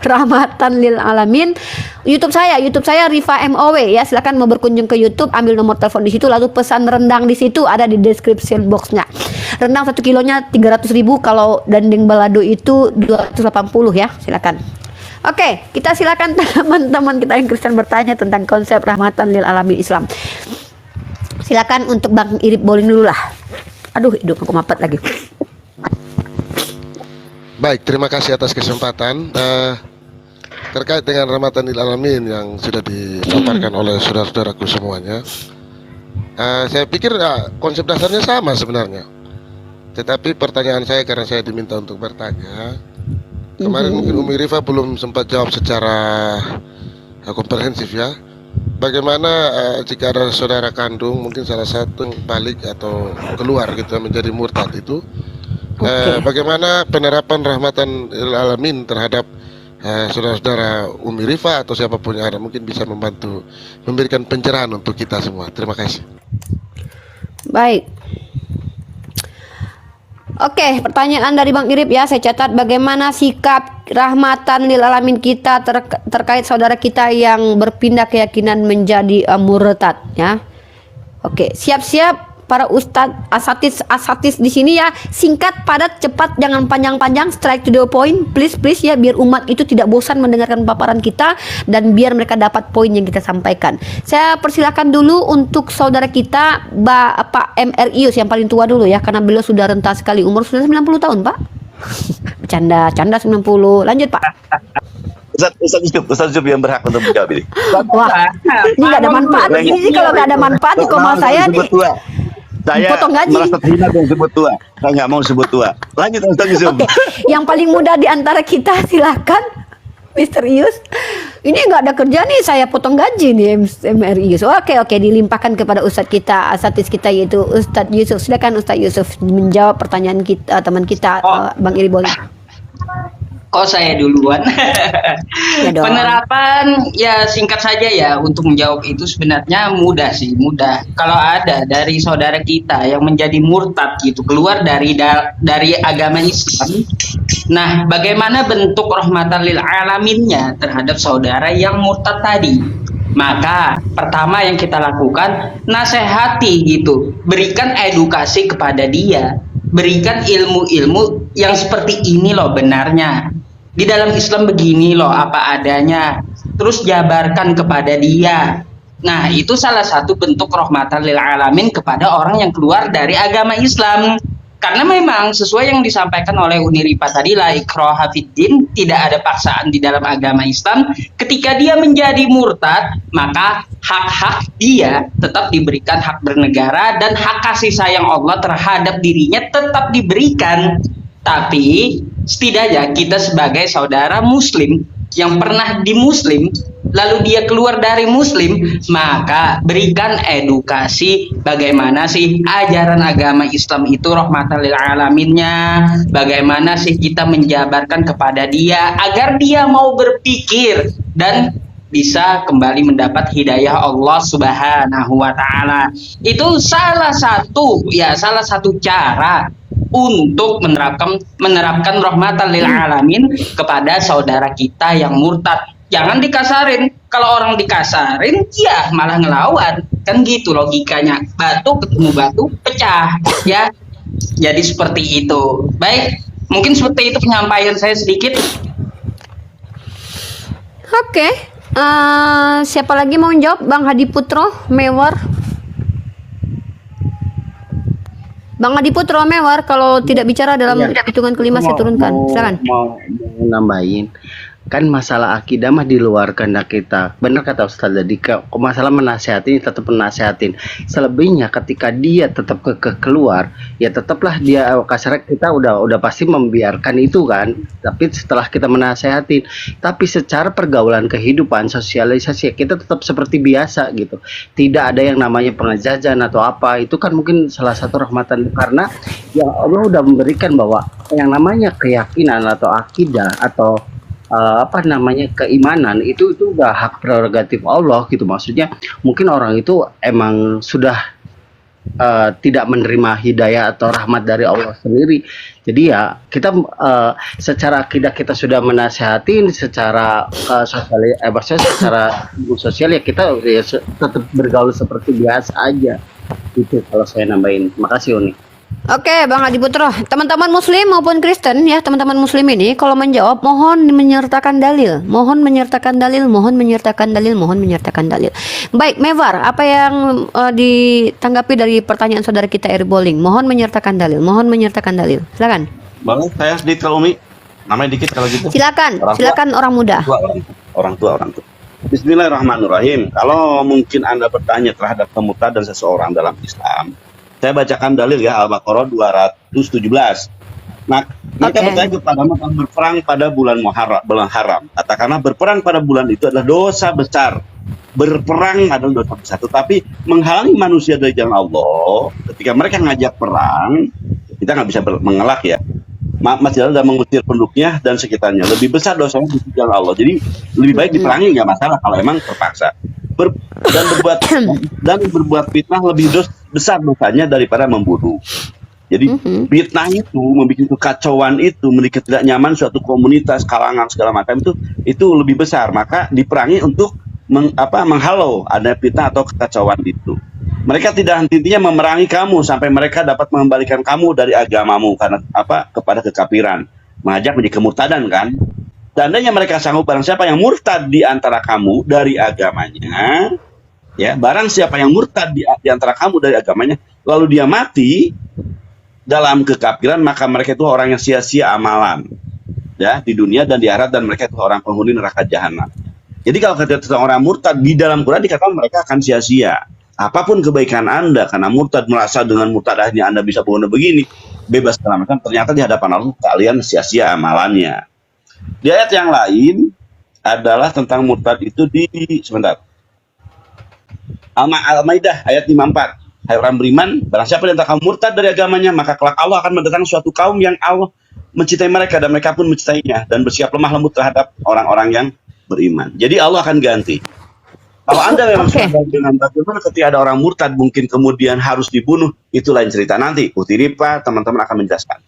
rahmatan lil alamin. YouTube saya Rifa MOW ya. Silakan mau berkunjung ke YouTube, ambil nomor telepon di situ, lalu pesan rendang di situ ada di description boxnya. Rendang 1 kilonya 300.000, kalau dendeng balado itu 280 ya. Silakan. Oke, kita silakan teman-teman kita yang Kristen bertanya tentang konsep rahmatan lil alamin Islam. Silakan untuk Bang Irip Bowling dulu lah. Aduh, hidup aku mapet lagi. Baik, terima kasih atas kesempatan. Terkait dengan rahmatan lil alamin yang sudah dipaparkan oleh saudara-saudaraku semuanya, saya pikir konsep dasarnya sama sebenarnya. Tetapi pertanyaan saya, karena saya diminta untuk bertanya, kemarin mungkin Umi Rifa belum sempat jawab secara komprehensif ya. Bagaimana jika ada saudara kandung, mungkin salah satu balik atau keluar gitu menjadi murtad itu, bagaimana penerapan rahmatan lil alamin terhadap saudara-saudara Umi Rifa atau siapapun yang ada, mungkin bisa membantu memberikan pencerahan untuk kita semua. Terima kasih. Baik. Oke, pertanyaan dari Bang Irip ya, saya catat. Bagaimana sikap rahmatan lil alamin kita terkait saudara kita yang berpindah keyakinan menjadi murtad ya. Oke, siap-siap para ustadz asatis di sini ya. Singkat, padat, cepat, jangan panjang-panjang, straight to the point, please ya, biar umat itu tidak bosan mendengarkan paparan kita dan biar mereka dapat poin yang kita sampaikan. Saya persilakan dulu untuk saudara kita Pak MRius yang paling tua dulu ya, karena beliau sudah renta sekali, umur sudah 90 tahun Pak. Canda 90. Lanjut Pak. Ustaz Yusuf yang berhak untuk menjawab ini. Wah, ini nggak ada manfaat. Ini kalau nggak ada manfaat di koma saya nih. Saya potong gaji. merasa terhina dengan sebut tua. Saya nggak mau sebut tua. Lanjut Ustaz Yusuf. Oke, yang paling muda di antara kita silakan, Misterius. Ini nggak ada kerja nih, saya potong gaji nih MRius. Oke, dilimpahkan kepada Ustadz kita, asatis kita yaitu Ustadz Yusuf. Silakan Ustadz Yusuf menjawab pertanyaan kita, teman kita Bang Iri Boli. Kok saya duluan? Ya dong. Penerapan ya singkat saja ya, untuk menjawab itu sebenarnya mudah sih, mudah. Kalau ada dari saudara kita yang menjadi murtad gitu, keluar dari agama Islam. Nah, bagaimana bentuk rahmatan lil alaminnya terhadap saudara yang murtad tadi? Maka pertama yang kita lakukan, nasihati gitu, berikan edukasi kepada dia, berikan ilmu-ilmu yang seperti ini loh benarnya. Di dalam Islam begini loh apa adanya. Terus jabarkan kepada dia. Nah, itu salah satu bentuk rahmatan lil alamin kepada orang yang keluar dari agama Islam. Karena memang sesuai yang disampaikan oleh Uniripa tadi, la ikraha fiddin, tidak ada paksaan di dalam agama Islam. Ketika dia menjadi murtad, maka hak-hak dia tetap diberikan, hak bernegara dan hak kasih sayang Allah terhadap dirinya tetap diberikan. Tapi setidaknya kita sebagai saudara muslim yang pernah di muslim lalu dia keluar dari muslim, maka berikan edukasi bagaimana sih ajaran agama Islam itu rahmatan lil alaminnya, bagaimana sih kita menjabarkan kepada dia agar dia mau berpikir dan bisa kembali mendapat hidayah Allah Subhanahu wa taala. Itu salah satu cara untuk menerapkan rahmatan lil alamin kepada saudara kita yang murtad. Jangan dikasarin. Kalau orang dikasarin, ya malah ngelawan. Kan gitu logikanya. Batu ketemu batu pecah, ya. Jadi seperti itu. Baik, mungkin seperti itu penyampaian saya sedikit. Oke. Siapa lagi mau jawab? Bang Hadi Putro Mewar. Bang Hadi Putro Mewar, kalau tidak bicara dalam hitungan kelima saya turunkan. Silakan. Mau nambahin, kan masalah akidah mah di luar kehendak kita. Benar kata Ustaz tadi, masalah menasihatin tetap menasehatin. Selebihnya ketika dia tetap keluar, ya tetaplah dia kasar, kita udah pasti membiarkan itu kan. Tapi setelah kita menasehatin, tapi secara pergaulan kehidupan, sosialisasi kita tetap seperti biasa gitu. Tidak ada yang namanya pengejajan atau apa. Itu kan mungkin salah satu rahmatan, karena ya Allah udah memberikan bahwa yang namanya keyakinan atau akidah atau keimanan itu udah hak prerogatif Allah gitu. Maksudnya mungkin orang itu emang sudah tidak menerima hidayah atau rahmat dari Allah sendiri. Jadi ya kita secara akidah kita sudah menasihatin, secara secara sosial ya kita ya tetap bergaul seperti biasa aja. Itu kalau saya nambahin. Makasih Uni. Oke, Bang Hadi Putro. Teman-teman muslim maupun Kristen ya, teman-teman muslim ini kalau menjawab mohon menyertakan dalil. Mohon menyertakan dalil, mohon menyertakan dalil, mohon menyertakan dalil. Baik, Mewar, apa yang ditanggapi dari pertanyaan saudara kita Eri Bowling? Mohon menyertakan dalil, mohon menyertakan dalil. Silakan. Bang, saya sedikit kalau Umi. Namanya dikit kalau gitu. Silakan orang muda. Orang tua. Bismillahirrahmanirrahim. Kalau mungkin Anda bertanya terhadap kemurtadan seseorang dalam Islam, saya bacakan dalil ya, Al-Baqarah 217. Nah, mereka bertanya kepadamu tentang berperang pada bulan haram. Katakanlah berperang pada bulan itu adalah dosa besar. Berperang adalah dosa besar. Tetapi menghalangi manusia dari jalan Allah, ketika mereka ngajak perang, kita nggak bisa mengelak ya. Masih ada mengusir penduduknya dan sekitarnya. Lebih besar dosanya di jalan Allah. Jadi lebih baik diperangi, nggak masalah kalau emang terpaksa. Dan berbuat fitnah lebih besar dosanya daripada membunuh. Jadi fitnah itu, membuat kekacauan itu, membuat tidak nyaman suatu komunitas, kalangan segala macam itu lebih besar. Maka diperangi untuk menghalau ada fitnah atau kekacauan itu. Mereka tidak henti-hentinya memerangi kamu sampai mereka dapat mengembalikan kamu dari agamamu karena kepada kekafiran, mengajak menjadi kemurtadan kan. Seandainya mereka sanggup, barang siapa yang murtad di antara kamu dari agamanya, ya, barang siapa yang murtad di antara kamu dari agamanya, lalu dia mati dalam kekafiran, maka mereka itu orang yang sia-sia amalan, ya, di dunia dan di akhirat, dan mereka itu orang penghuni neraka jahanam. Jadi kalau kata orang murtad di dalam Quran dikatakan mereka akan sia-sia. Apapun kebaikan Anda, karena murtad merasa dengan murtadahnya Anda bisa begini, bebas segala macam, ternyata di hadapan Allah kalian sia-sia amalannya. Di ayat yang lain adalah tentang murtad itu Al-Maidah ayat 54. Hai orang beriman, barang siapa yang kamu murtad dari agamanya, maka kelak Allah akan mendatangkan suatu kaum yang Allah mencintai mereka dan mereka pun mencintainya dan bersiap lemah lembut terhadap orang-orang yang beriman. Jadi Allah akan ganti. Kalau Anda memang Oke. sudah dengan bagaimana ketika ada orang murtad mungkin kemudian harus dibunuh, itu lain cerita. Nanti Utiripa teman-teman akan menjelaskan.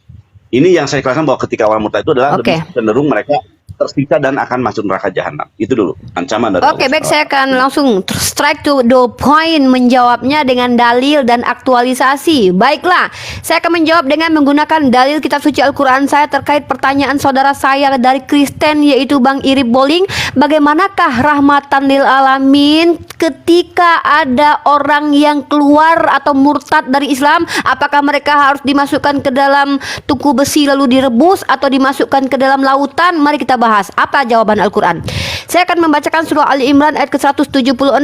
Ini yang saya katakan bahwa ketika orang murtad itu adalah Oke. lebih cenderung mereka tersiksa dan akan masuk neraka jahanam. Itu dulu ancaman dari Oke, Allah baik, SWT. saya akan langsung strike to the point menjawabnya dengan dalil dan aktualisasi. Baiklah, saya akan menjawab dengan menggunakan dalil kitab suci Al-Quran saya terkait pertanyaan saudara saya dari Kristen yaitu Bang Irip Boling. Bagaimanakah rahmatan lil alamin ketika ada orang yang keluar atau murtad dari Islam? Apakah mereka harus dimasukkan ke dalam tungku besi lalu direbus atau dimasukkan ke dalam lautan? Mari kita bahas. Apa jawaban Al-Quran? Saya akan membacakan surah Ali Imran ayat ke-176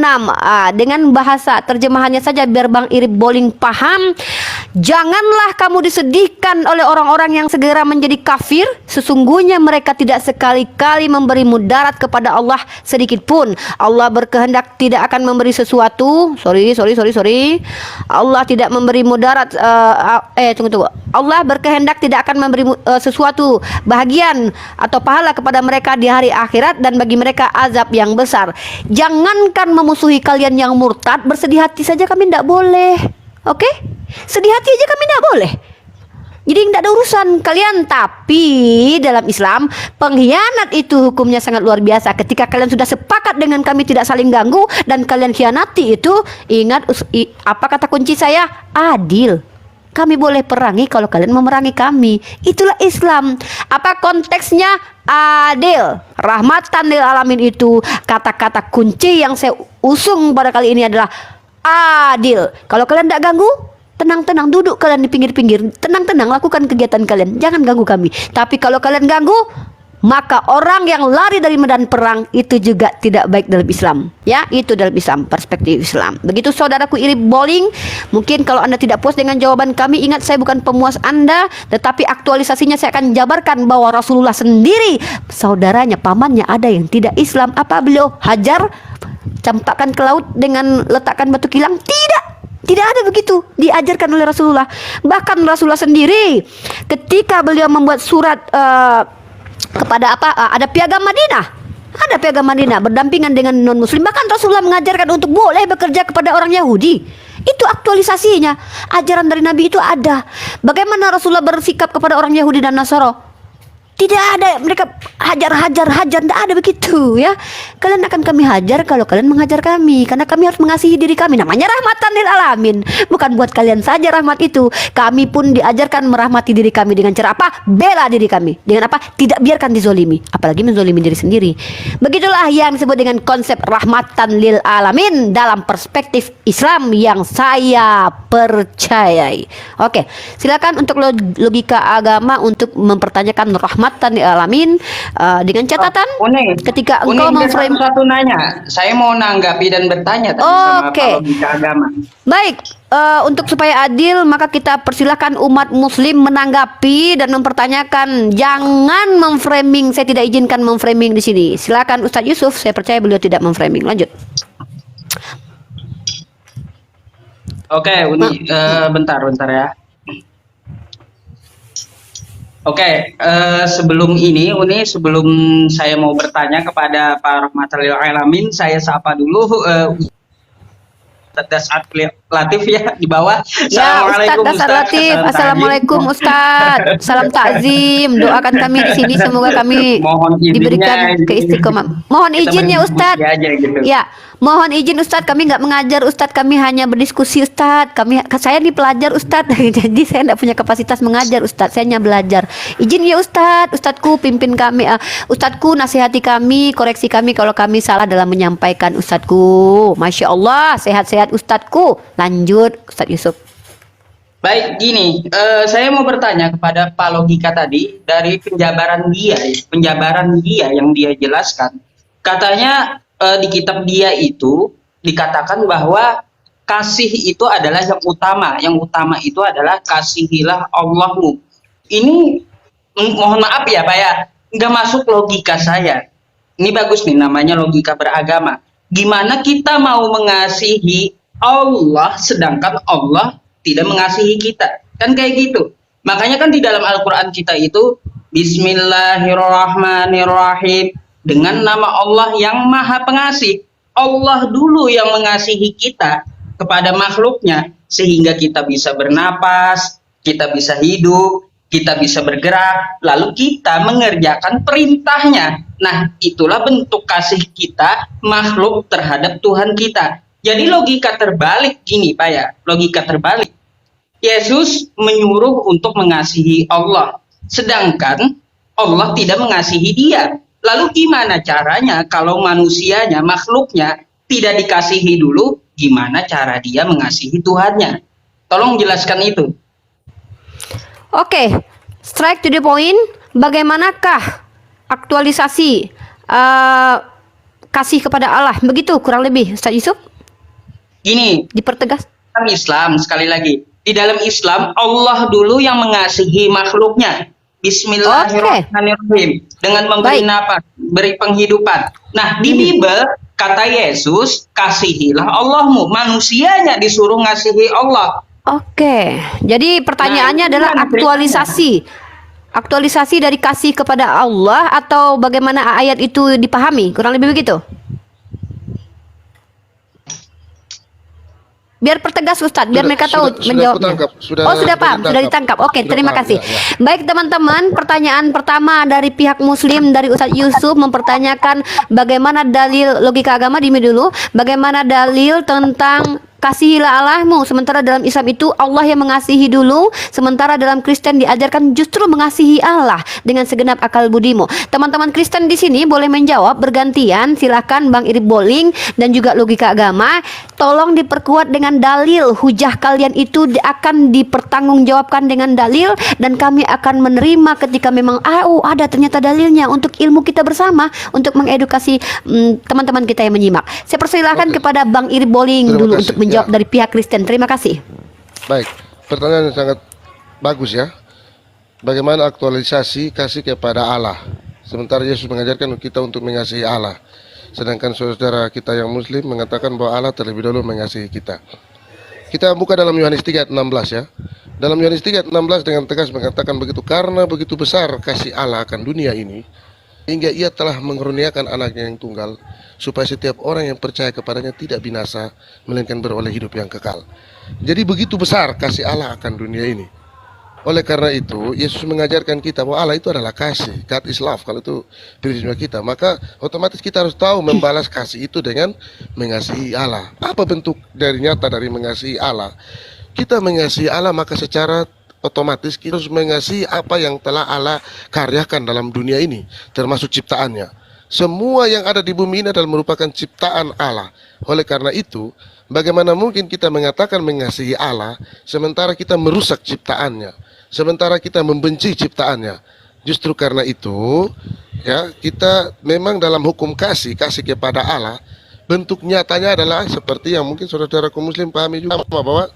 dengan bahasa terjemahannya saja biar Bang Irip Boling paham. Janganlah kamu disedihkan oleh orang-orang yang segera menjadi kafir. Sesungguhnya mereka tidak sekali-kali memberi mudarat kepada Allah sedikit pun. Allah berkehendak tidak akan memberi sesuatu. Sorry. Allah tidak memberi mudarat. Tunggu. Allah berkehendak tidak akan memberi sesuatu bahagian atau pahala kepada mereka di hari akhirat dan bagi mereka azab yang besar. Jangankan memusuhi kalian yang murtad, bersedih hati saja kami tidak boleh. Oke? Sedih hati aja kami tidak boleh. Jadi tidak ada urusan kalian. Tapi dalam Islam pengkhianat itu hukumnya sangat luar biasa. Ketika kalian sudah sepakat dengan kami tidak saling ganggu dan kalian khianati itu, ingat apa kata kunci saya? Adil. Kami boleh perangi kalau kalian memerangi kami. Itulah Islam. Apa konteksnya? Adil. Rahmatan lil alamin itu kata-kata kunci yang saya usung pada kali ini adalah adil. Kalau kalian tidak ganggu, tenang-tenang duduk kalian di pinggir-pinggir. Tenang-tenang lakukan kegiatan kalian. Jangan ganggu kami. Tapi kalau kalian ganggu, maka orang yang lari dari medan perang itu juga tidak baik dalam Islam. Ya, itu dalam Islam, perspektif Islam. Begitu saudaraku Irip Boling. Mungkin kalau Anda tidak puas dengan jawaban kami, ingat saya bukan pemuas Anda, tetapi aktualisasinya saya akan jabarkan bahwa Rasulullah sendiri, saudaranya, pamannya ada yang tidak Islam. Apa beliau hajar, campakkan ke laut dengan letakkan batu kilang? Tidak ada begitu diajarkan oleh Rasulullah. Bahkan Rasulullah sendiri ketika beliau membuat surat kepada ada piagam Madinah berdampingan dengan non muslim, bahkan Rasulullah mengajarkan untuk boleh bekerja kepada orang Yahudi. Itu aktualisasinya. Ajaran dari Nabi itu ada. Bagaimana Rasulullah bersikap kepada orang Yahudi dan Nasara? Tidak ada, mereka hajar, tidak ada begitu ya. Kalian akan kami hajar kalau kalian menghajar kami, karena kami harus mengasihi diri kami. Namanya rahmatan lil alamin. Bukan buat kalian saja rahmat itu. Kami pun diajarkan merahmati diri kami dengan cara apa? Bela diri kami. Dengan apa? Tidak biarkan dizolimi, apalagi menzolimi diri sendiri. Begitulah yang disebut dengan konsep rahmatan lil alamin dalam perspektif Islam yang saya percayai. Oke, silakan untuk logika agama untuk mempertanyakan rahmatan lil alamin dengan catatan ketika engkau memframe satu nanya, saya mau nanggapi dan bertanya tadi sama Pak logika agama. Baik, untuk supaya adil maka kita persilahkan umat muslim menanggapi dan mempertanyakan. Jangan memframing, saya tidak izinkan memframing di sini. Silakan Ustadz Yusuf, saya percaya beliau tidak memframing. Lanjut. Oke, Uni, bentar ya. Oke, sebelum ini Uni, sebelum saya mau bertanya kepada Pak Rahmatan lil alamin, saya sapa dulu Ustadz Latif ya di bawah. Ya, Ustadz Latif. Assalamualaikum Ustadz. Salam takzim. Doakan kami di sini semoga kami diberikan keistiqomah. Mohon izin ya Ustadz. Ya, mohon izin Ustadz, kami nggak mengajar Ustadz, kami hanya berdiskusi Ustadz. Saya ini pelajar Ustadz, jadi saya tidak punya kapasitas mengajar Ustadz, saya hanya belajar. Izin ya Ustadz, Ustadzku pimpin kami, Ustadzku nasihati kami, koreksi kami kalau kami salah dalam menyampaikan Ustadzku. Masya Allah, sehat-sehat Ustadzku. Lanjut Ustadz Yusuf. Baik, gini, saya mau bertanya kepada Pak Logika tadi dari penjabaran dia yang dia jelaskan. Katanya di kitab dia itu dikatakan bahwa kasih itu adalah yang utama itu adalah kasihilah Allahmu. Ini mohon maaf ya Pak ya, nggak masuk logika saya. Ini bagus nih, namanya logika beragama. Gimana kita mau mengasihi Allah sedangkan Allah tidak mengasihi kita? Kan kayak gitu. Makanya kan di dalam Al-Quran kita itu Bismillahirrahmanirrahim. Dengan nama Allah yang Maha Pengasih. Allah dulu yang mengasihi kita kepada makhluknya sehingga kita bisa bernapas, kita bisa hidup, kita bisa bergerak, lalu kita mengerjakan perintahnya. Nah, itulah bentuk kasih kita makhluk terhadap Tuhan kita. Jadi logika terbalik gini Pak ya, logika terbalik. Yesus menyuruh untuk mengasihi Allah, sedangkan Allah tidak mengasihi dia. Lalu gimana caranya kalau manusianya, makhluknya tidak dikasihi dulu, gimana cara dia mengasihi Tuhannya? Tolong jelaskan itu. Oke, strike to the point. Bagaimanakah aktualisasi kasih kepada Allah? Begitu kurang lebih, Ustaz Yusuf? Gini, Dipertegas. dalam Islam, sekali lagi, di dalam Islam Allah dulu yang mengasihi makhluknya. Bismillahirrahmanirrahim. Dengan memberi napas, beri penghidupan. Nah, di Bible kata Yesus, kasihilah Allahmu. Manusianya disuruh ngasihi Allah. Oke, jadi pertanyaannya adalah aktualisasi dari kasih kepada Allah atau bagaimana ayat itu dipahami, kurang lebih begitu. Biar pertegas Ustadz, biar mereka tahu menjawabnya. Sudah paham, sudah ditangkap. Oke, terima kasih. Baik teman-teman, pertanyaan pertama dari pihak Muslim dari Ustadz Yusuf mempertanyakan bagaimana dalil logika agama dulu, bagaimana dalil tentang kasihilah Allahmu, sementara dalam Islam itu Allah yang mengasihi dulu, sementara dalam Kristen diajarkan justru mengasihi Allah dengan segenap akal budimu. Teman-teman Kristen di sini boleh menjawab bergantian, silahkan Bang Irip Boling dan juga logika agama, tolong diperkuat dengan dalil. Hujah kalian itu akan dipertanggungjawabkan dengan dalil dan kami akan menerima ketika memang ada ternyata dalilnya untuk ilmu kita bersama, untuk mengedukasi teman-teman kita yang menyimak. Saya persilahkan kepada Bang Irip Boling dulu untuk menjawab dari pihak Kristen. Terima kasih. Baik, pertanyaan yang sangat bagus ya. Bagaimana aktualisasi kasih kepada Allah? Sementara Yesus mengajarkan kita untuk mengasihi Allah, sedangkan saudara kita yang Muslim mengatakan bahwa Allah terlebih dahulu mengasihi kita. Kita buka dalam Yohanes 3 ayat 16 ya. Dalam Yohanes 3 ayat 16 dengan tegas mengatakan begitu, karena begitu besar kasih Allah akan dunia ini, hingga ia telah mengaruniakan anaknya yang tunggal, supaya setiap orang yang percaya kepadanya tidak binasa, melainkan beroleh hidup yang kekal. Jadi begitu besar kasih Allah akan dunia ini. Oleh karena itu, Yesus mengajarkan kita bahwa Allah itu adalah kasih. God is love, kalau itu prinsipnya kita. Maka otomatis kita harus tahu membalas kasih itu dengan mengasihi Allah. Apa bentuk dari nyata dari mengasihi Allah? Kita mengasihi Allah, maka secara otomatis kita harus mengasihi apa yang telah Allah karyakan dalam dunia ini, termasuk ciptaannya. Semua yang ada di bumi ini adalah merupakan ciptaan Allah. Oleh karena itu, bagaimana mungkin kita mengatakan mengasihi Allah sementara kita merusak ciptaannya, sementara kita membenci ciptaannya? Justru karena itu, ya, kita memang dalam hukum kasih kepada Allah, bentuk nyatanya adalah seperti yang mungkin saudara-saudaraku Muslim pahami juga, bahwa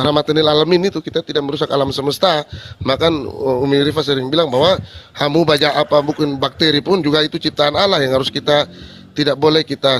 rahmatanil alamin itu kita tidak merusak alam semesta. Maka Umi Rifa sering bilang bahwa hamu baca apa bukan bakteri pun juga itu ciptaan Allah yang harus kita tidak boleh kita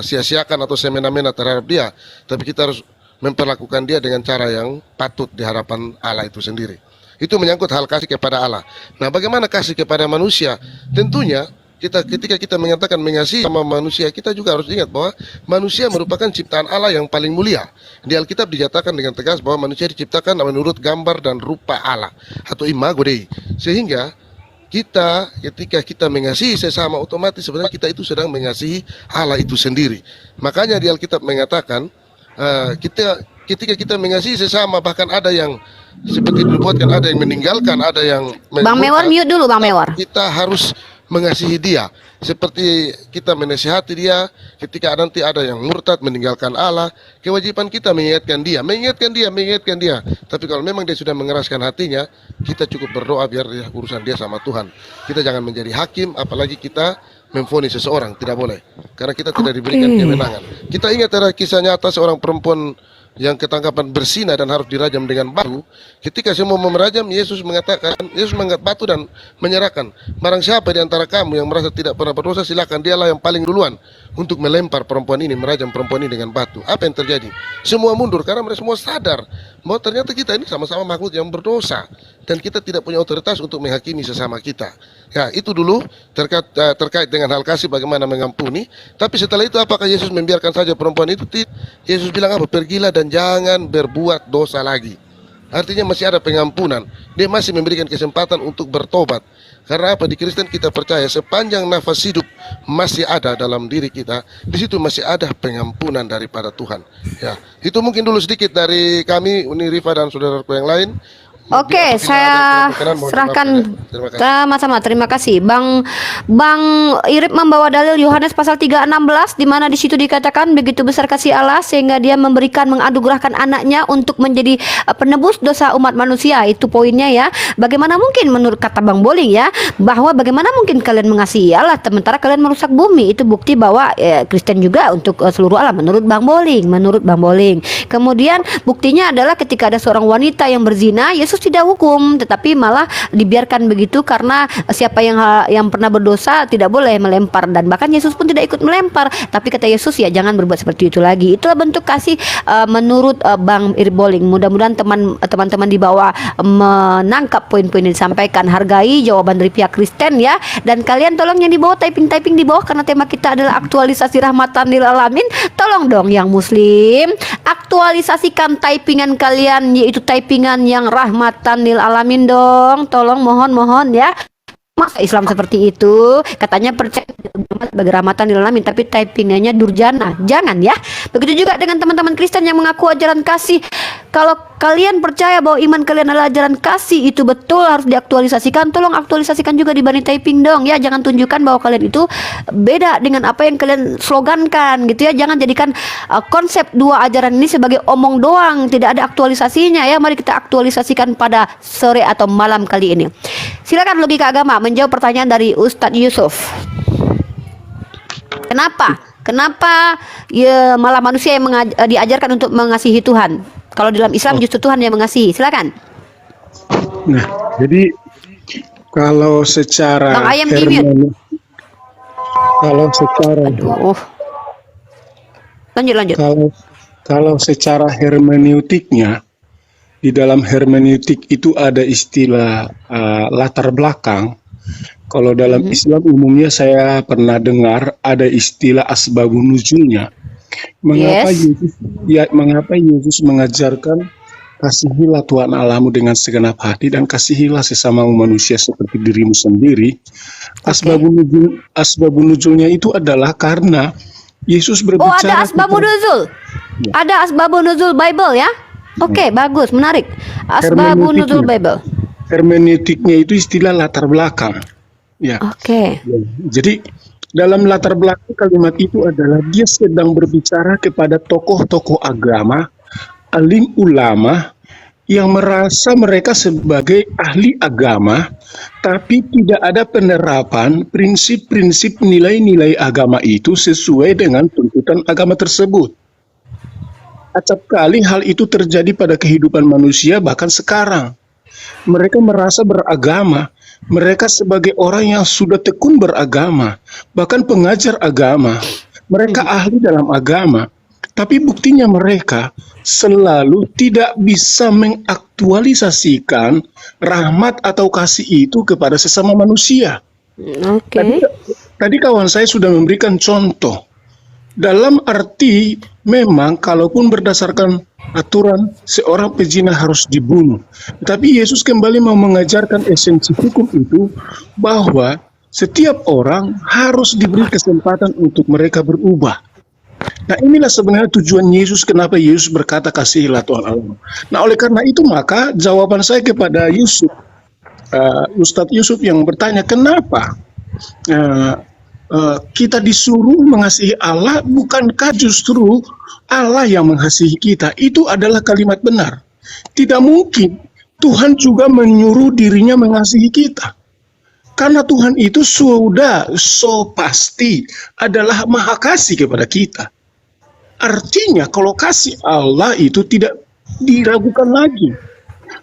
sia-siakan atau semena-mena terhadap dia, tapi kita harus memperlakukan dia dengan cara yang patut di hadapan Allah itu sendiri. Itu menyangkut hal kasih kepada Allah. Nah, bagaimana kasih kepada manusia? Tentunya ketika kita mengatakan mengasihi sama manusia, kita juga harus ingat bahwa manusia merupakan ciptaan Allah yang paling mulia. Di Alkitab dinyatakan dengan tegas bahwa manusia diciptakan menurut gambar dan rupa Allah atau imago Dei. Sehingga kita ketika kita mengasihi sesama, otomatis sebenarnya kita itu sedang mengasihi Allah itu sendiri. Makanya di Alkitab mengatakan ketika kita mengasihi sesama, bahkan ada yang seperti dibuatkan, ada yang meninggalkan, ada yang Bang Mewar mute dulu, Bang Mewar. Kita harus mengasihi dia seperti kita menasihati dia. Ketika nanti ada yang murtad meninggalkan Allah, kewajiban kita mengingatkan dia. Tapi kalau memang dia sudah mengeraskan hatinya, kita cukup berdoa biar dia urusan dia sama Tuhan. Kita jangan menjadi hakim, apalagi kita memvonis seseorang, tidak boleh, karena kita tidak diberikan kewenangan. Kita ingat ada kisah nyata seorang perempuan yang ketangkapan berzina dan harus dirajam dengan batu. Ketika semua mau merajam, Yesus mengangkat batu dan menyerahkan, barang siapa di antara kamu yang merasa tidak pernah berdosa, silakan, dialah yang paling duluan untuk melempar perempuan ini, merajam perempuan ini dengan batu. Apa yang terjadi? Semua mundur karena mereka semua sadar bahwa ternyata kita ini sama-sama makhluk yang berdosa. dan kita tidak punya otoritas untuk menghakimi sesama kita. Ya, itu dulu terkait dengan hal kasih bagaimana mengampuni. Tapi setelah itu apakah Yesus membiarkan saja perempuan itu? Yesus bilang apa? Pergilah dan jangan berbuat dosa lagi. Artinya masih ada pengampunan. Dia masih memberikan kesempatan untuk bertobat. Karena apa? Di Kristen kita percaya sepanjang nafas hidup masih ada dalam diri kita, di situ masih ada pengampunan daripada Tuhan. Ya, itu mungkin dulu sedikit dari kami, Uni Rifa dan saudaraku yang lain. Oke, saya serahkan sama-sama. Terima kasih, Bang Irip membawa dalil Yohanes pasal 3:16 di mana di situ dikatakan begitu besar kasih Allah sehingga Dia memberikan menganugerahkan anaknya untuk menjadi penebus dosa umat manusia. Itu poinnya ya. Bagaimana mungkin menurut kata Bang Boling ya, bahwa bagaimana mungkin kalian mengasihi Allah sementara kalian merusak bumi? Itu bukti bahwa Kristen juga untuk seluruh alam menurut Bang Boling. Kemudian buktinya adalah ketika ada seorang wanita yang berzina, Yesus tidak hukum, tetapi malah dibiarkan begitu karena siapa yang pernah berdosa tidak boleh melempar, dan bahkan Yesus pun tidak ikut melempar. Tapi kata Yesus ya jangan berbuat seperti itu lagi. Itulah bentuk kasih menurut Bang Irboling. Mudah-mudahan teman-teman di bawah menangkap poin-poin yang disampaikan. Hargai jawaban dari pihak Kristen ya, dan kalian tolong yang di bawah typing di bawah karena tema kita adalah aktualisasi rahmatan lil alamin. Tolong dong yang Muslim aktualisasikan typingan kalian, yaitu typingan yang rahmatan lil alamin dong. Tolong mohon ya. Masa Islam seperti itu? Katanya percaya sebagai rahmatan lil alamin, tapi typingannya durjana. Jangan ya. Begitu juga dengan teman-teman Kristen yang mengaku ajaran kasih. Kalau kalian percaya bahwa iman kalian adalah ajaran kasih, itu betul harus diaktualisasikan. Tolong aktualisasikan juga di bani typing dong ya. Jangan tunjukkan bahwa kalian itu beda dengan apa yang kalian slogankan gitu ya. Jangan jadikan konsep dua ajaran ini sebagai omong doang, tidak ada aktualisasinya ya. Mari kita aktualisasikan pada sore atau malam kali ini. Silakan logika agama menjawab pertanyaan dari Ustadz Yusuf. Kenapa ya malah manusia yang diajarkan untuk mengasihi Tuhan? Kalau dalam Islam justru Tuhan yang mengasihi. Silakan. Nah, jadi kalau secara Bang Ayam di-mute. Lanjut. Kalau secara hermeneutiknya, di dalam hermeneutik itu ada istilah latar belakang. Kalau dalam Islam umumnya saya pernah dengar ada istilah asbabun nuzulnya. Mengapa Yesus mengajarkan kasihilah Tuhan Allahmu dengan segenap hati dan kasihilah sesamamu manusia seperti dirimu sendiri. Asbabun nuzulnya itu adalah karena Yesus berbicara. Ada asbabun nuzul. Ya. Ada asbabun nuzul Bible ya. Oke, bagus, menarik. Asbabun nuzul Bible. Hermeneutiknya itu istilah latar belakang. Ya. Oke. Ya. Jadi dalam latar belakang kalimat itu adalah dia sedang berbicara kepada tokoh-tokoh agama, alim ulama yang merasa mereka sebagai ahli agama, tapi tidak ada penerapan prinsip-prinsip nilai-nilai agama itu sesuai dengan tuntutan agama tersebut. Acap kali hal itu terjadi pada kehidupan manusia bahkan sekarang. Mereka merasa beragama, mereka sebagai orang yang sudah tekun beragama, bahkan pengajar agama, mereka ahli dalam agama, tapi buktinya mereka selalu tidak bisa mengaktualisasikan rahmat atau kasih itu kepada sesama manusia. Tadi kawan saya sudah memberikan contoh. Dalam arti memang kalaupun berdasarkan aturan seorang pezina harus dibunuh. Tapi Yesus kembali mau mengajarkan esensi hukum itu bahwa setiap orang harus diberi kesempatan untuk mereka berubah. Nah inilah sebenarnya tujuan Yesus, kenapa Yesus berkata kasihilah Tuhan Allah. Nah oleh karena itu maka jawaban saya kepada Yusuf, Ustadz Yusuf yang bertanya kenapa kita disuruh mengasihi Allah, bukankah justru Allah yang mengasihi kita? Itu adalah kalimat benar. Tidak mungkin Tuhan juga menyuruh dirinya mengasihi kita. Karena Tuhan itu sudah pasti adalah maha kasih kepada kita. Artinya kalau kasih Allah itu tidak diragukan lagi.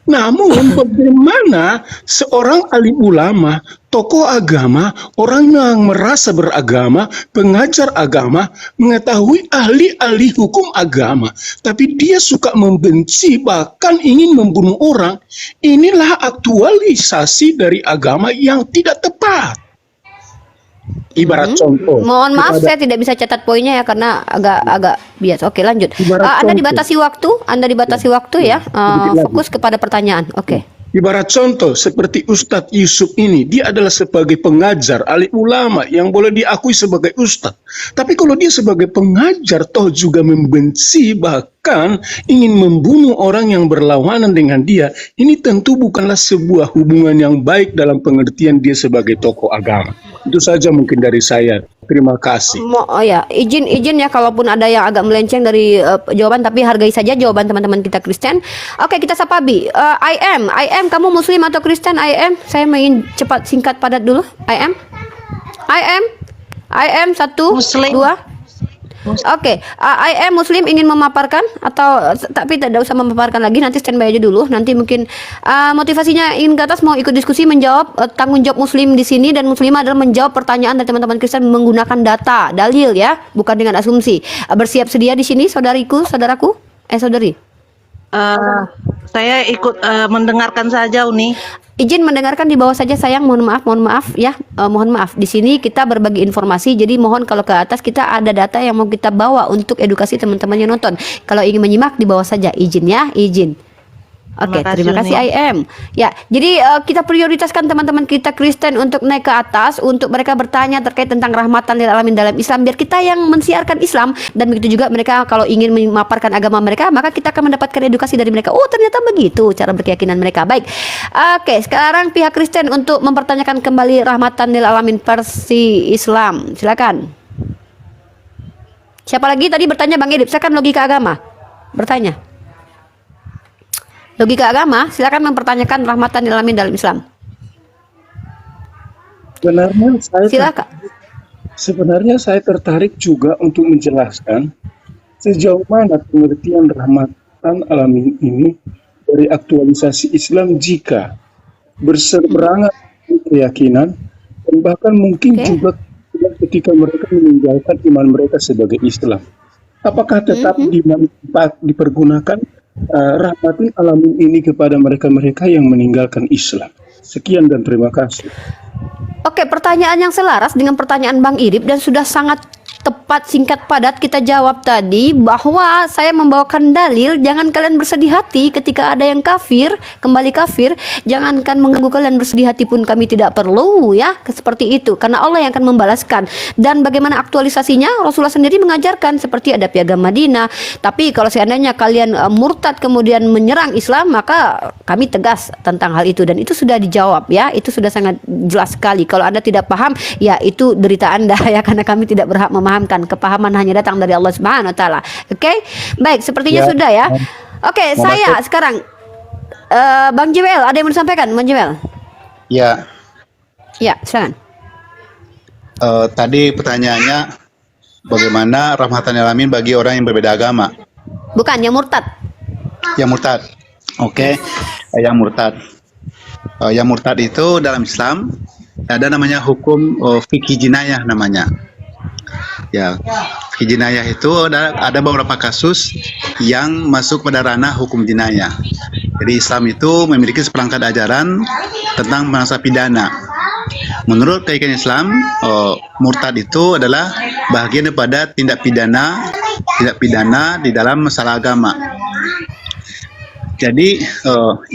Namun bagaimana seorang alim ulama, tokoh agama, orang yang merasa beragama, pengajar agama, mengetahui ahli-ahli hukum agama, tapi dia suka membenci, bahkan ingin membunuh orang. Inilah aktualisasi dari agama yang tidak tepat. Ibarat contoh. Mohon maaf saya tidak bisa catat poinnya ya karena agak bias. Oke, lanjut. Ibarat Anda contoh. dibatasi waktu ya. Fokus kepada pertanyaan. Oke. Ibarat contoh seperti Ustadz Yusuf ini, dia adalah sebagai pengajar, alim ulama yang boleh diakui sebagai ustadz. Tapi kalau dia sebagai pengajar toh juga membenci, bahkan ingin membunuh orang yang berlawanan dengan dia, ini tentu bukanlah sebuah hubungan yang baik dalam pengertian dia sebagai tokoh agama. Itu saja mungkin dari saya. Terima kasih. Izin ya kalaupun ada yang agak melenceng dari jawaban, tapi hargai saja jawaban teman-teman kita Kristen. Oke, kita sapa Bi. I am kamu Muslim atau Kristen? I am. Saya ingin cepat singkat padat dulu. I am 1 Muslim. 2. Oke, I am Muslim ingin memaparkan atau tapi tidak usah memaparkan lagi, nanti standby aja dulu. Nanti mungkin motivasinya ingin ke atas mau ikut diskusi menjawab tanggung jawab Muslim di sini, dan Muslimah adalah menjawab pertanyaan dari teman-teman Kristen menggunakan data, dalil ya, bukan dengan asumsi. Bersiap sedia di sini saudariku, saudaraku, saudari. Saya ikut mendengarkan saja, Uni. Izin mendengarkan di bawah saja sayang, mohon maaf ya, mohon maaf. Di sini kita berbagi informasi, jadi mohon kalau ke atas kita ada data yang mau kita bawa untuk edukasi teman-teman yang nonton. Kalau ingin menyimak di bawah saja, izin ya, izin. Oke, terima kasih I am. Ya, jadi kita prioritaskan teman-teman kita Kristen untuk naik ke atas, untuk mereka bertanya terkait tentang rahmatan lil alamin dalam Islam, biar kita yang mensiarkan Islam, dan begitu juga mereka kalau ingin memaparkan agama mereka, maka kita akan mendapatkan edukasi dari mereka. Oh, ternyata begitu cara berkeyakinan mereka. Baik. Oke, sekarang pihak Kristen untuk mempertanyakan kembali rahmatan lil alamin versi Islam. Silakan. Siapa lagi tadi bertanya Bang Edip? Silakan logika agama. Bertanya. Logika agama, silakan mempertanyakan rahmatan lil alamin dalam Islam. Sebenarnya saya tertarik juga untuk menjelaskan sejauh mana pengertian rahmatan alamin ini dari aktualisasi Islam jika berseberangan dengan keyakinan, dan bahkan mungkin juga ketika mereka meninggalkan iman mereka sebagai Islam. Apakah tetap dipergunakan rahmatin alamin ini kepada mereka-mereka yang meninggalkan Islam? Sekian dan terima kasih. Oke, pertanyaan yang selaras dengan pertanyaan Bang Irip dan sudah sangat tepat, singkat, padat kita jawab tadi, bahwa saya membawakan dalil. Jangan kalian bersedih hati ketika ada yang kafir, kembali kafir. Jangankan mengganggu kalian bersedih hati pun kami tidak perlu ya, seperti itu, karena Allah yang akan membalaskan. Dan bagaimana aktualisasinya, Rasulullah sendiri mengajarkan seperti ada piagam Madinah. Tapi kalau seandainya kalian murtad kemudian menyerang Islam, maka kami tegas tentang hal itu, dan itu sudah dijawab ya, itu sudah sangat jelas sekali. Kalau Anda tidak paham, ya itu derita Anda ya, karena kami tidak berhak memahamkan. Kepahaman hanya datang dari Allah Subhanahu wa taala. Oke? Baik, sepertinya sudah ya. Oke, saya sekarang Bang Jewel, ada yang mau disampaikan, Bang Jewel? Ya. Ya, silakan. Tadi pertanyaannya bagaimana rahmatan lil alamin bagi orang yang berbeda agama? Bukan, yang murtad. Yang murtad. Oke. Yang murtad. Yang murtad itu dalam Islam ada namanya hukum fikih jinayah namanya. Ya, fikih jinayah itu ada beberapa kasus yang masuk pada ranah hukum jinayah. Jadi Islam itu memiliki seperangkat ajaran tentang masa pidana. Menurut keyakinan Islam, murtad itu adalah bagian daripada tindak pidana di dalam masalah agama. Jadi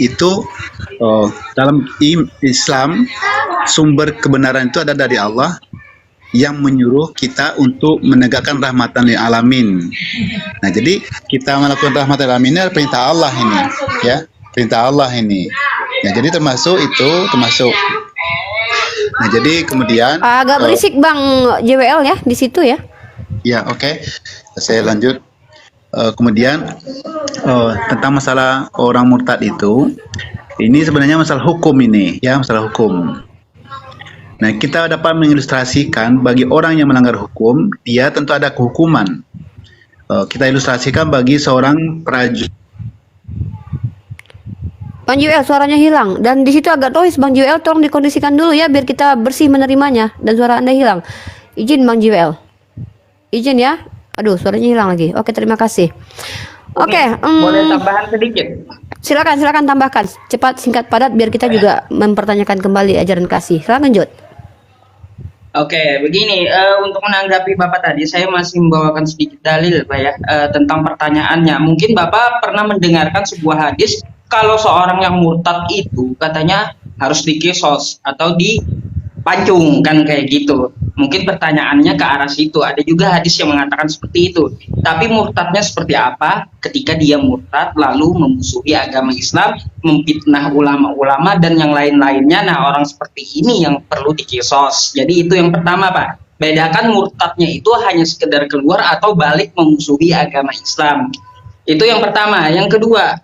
itu dalam Islam sumber kebenaran itu ada dari Allah yang menyuruh kita untuk menegakkan rahmatan lil alamin. Nah, jadi kita melakukan rahmatan lil alamin ini adalah perintah Allah ini, ya, perintah Allah ini. Ya, jadi termasuk. Nah, jadi kemudian agak berisik Bang JWL ya di situ ya. Ya, oke. Saya lanjut. Kemudian tentang masalah orang murtad itu, ini sebenarnya masalah hukum ini, ya, masalah hukum. Nah, kita dapat mengilustrasikan bagi orang yang melanggar hukum, dia tentu ada kehukuman. Kita ilustrasikan bagi seorang prajurit. Bang Joel suaranya hilang dan di situ agak noise. Bang Joel tolong dikondisikan dulu ya biar kita bersih menerimanya dan suara Anda hilang. Izin Bang Joel. Izin ya. Aduh, suaranya hilang lagi. Oke, terima kasih. Oke, Boleh tambahan sedikit? silakan tambahkan. Cepat, singkat, padat biar kita juga mempertanyakan kembali ajaran kasih. Silakan Jod. Oke, begini, untuk menanggapi Bapak tadi, saya masih membawakan sedikit dalil, Pak ya, tentang pertanyaannya. Mungkin Bapak pernah mendengarkan sebuah hadis, kalau seorang yang murtad itu katanya harus dikisos atau dipancung, kan kayak gitu. Mungkin pertanyaannya ke arah situ. Ada juga hadis yang mengatakan seperti itu. Tapi murtadnya seperti apa? Ketika dia murtad lalu memusuhi agama Islam, memfitnah ulama-ulama dan yang lain-lainnya. Nah, orang seperti ini yang perlu dikisos. Jadi itu yang pertama, Pak. Bedakan murtadnya itu hanya sekedar keluar atau balik memusuhi agama Islam. Itu yang pertama. Yang kedua,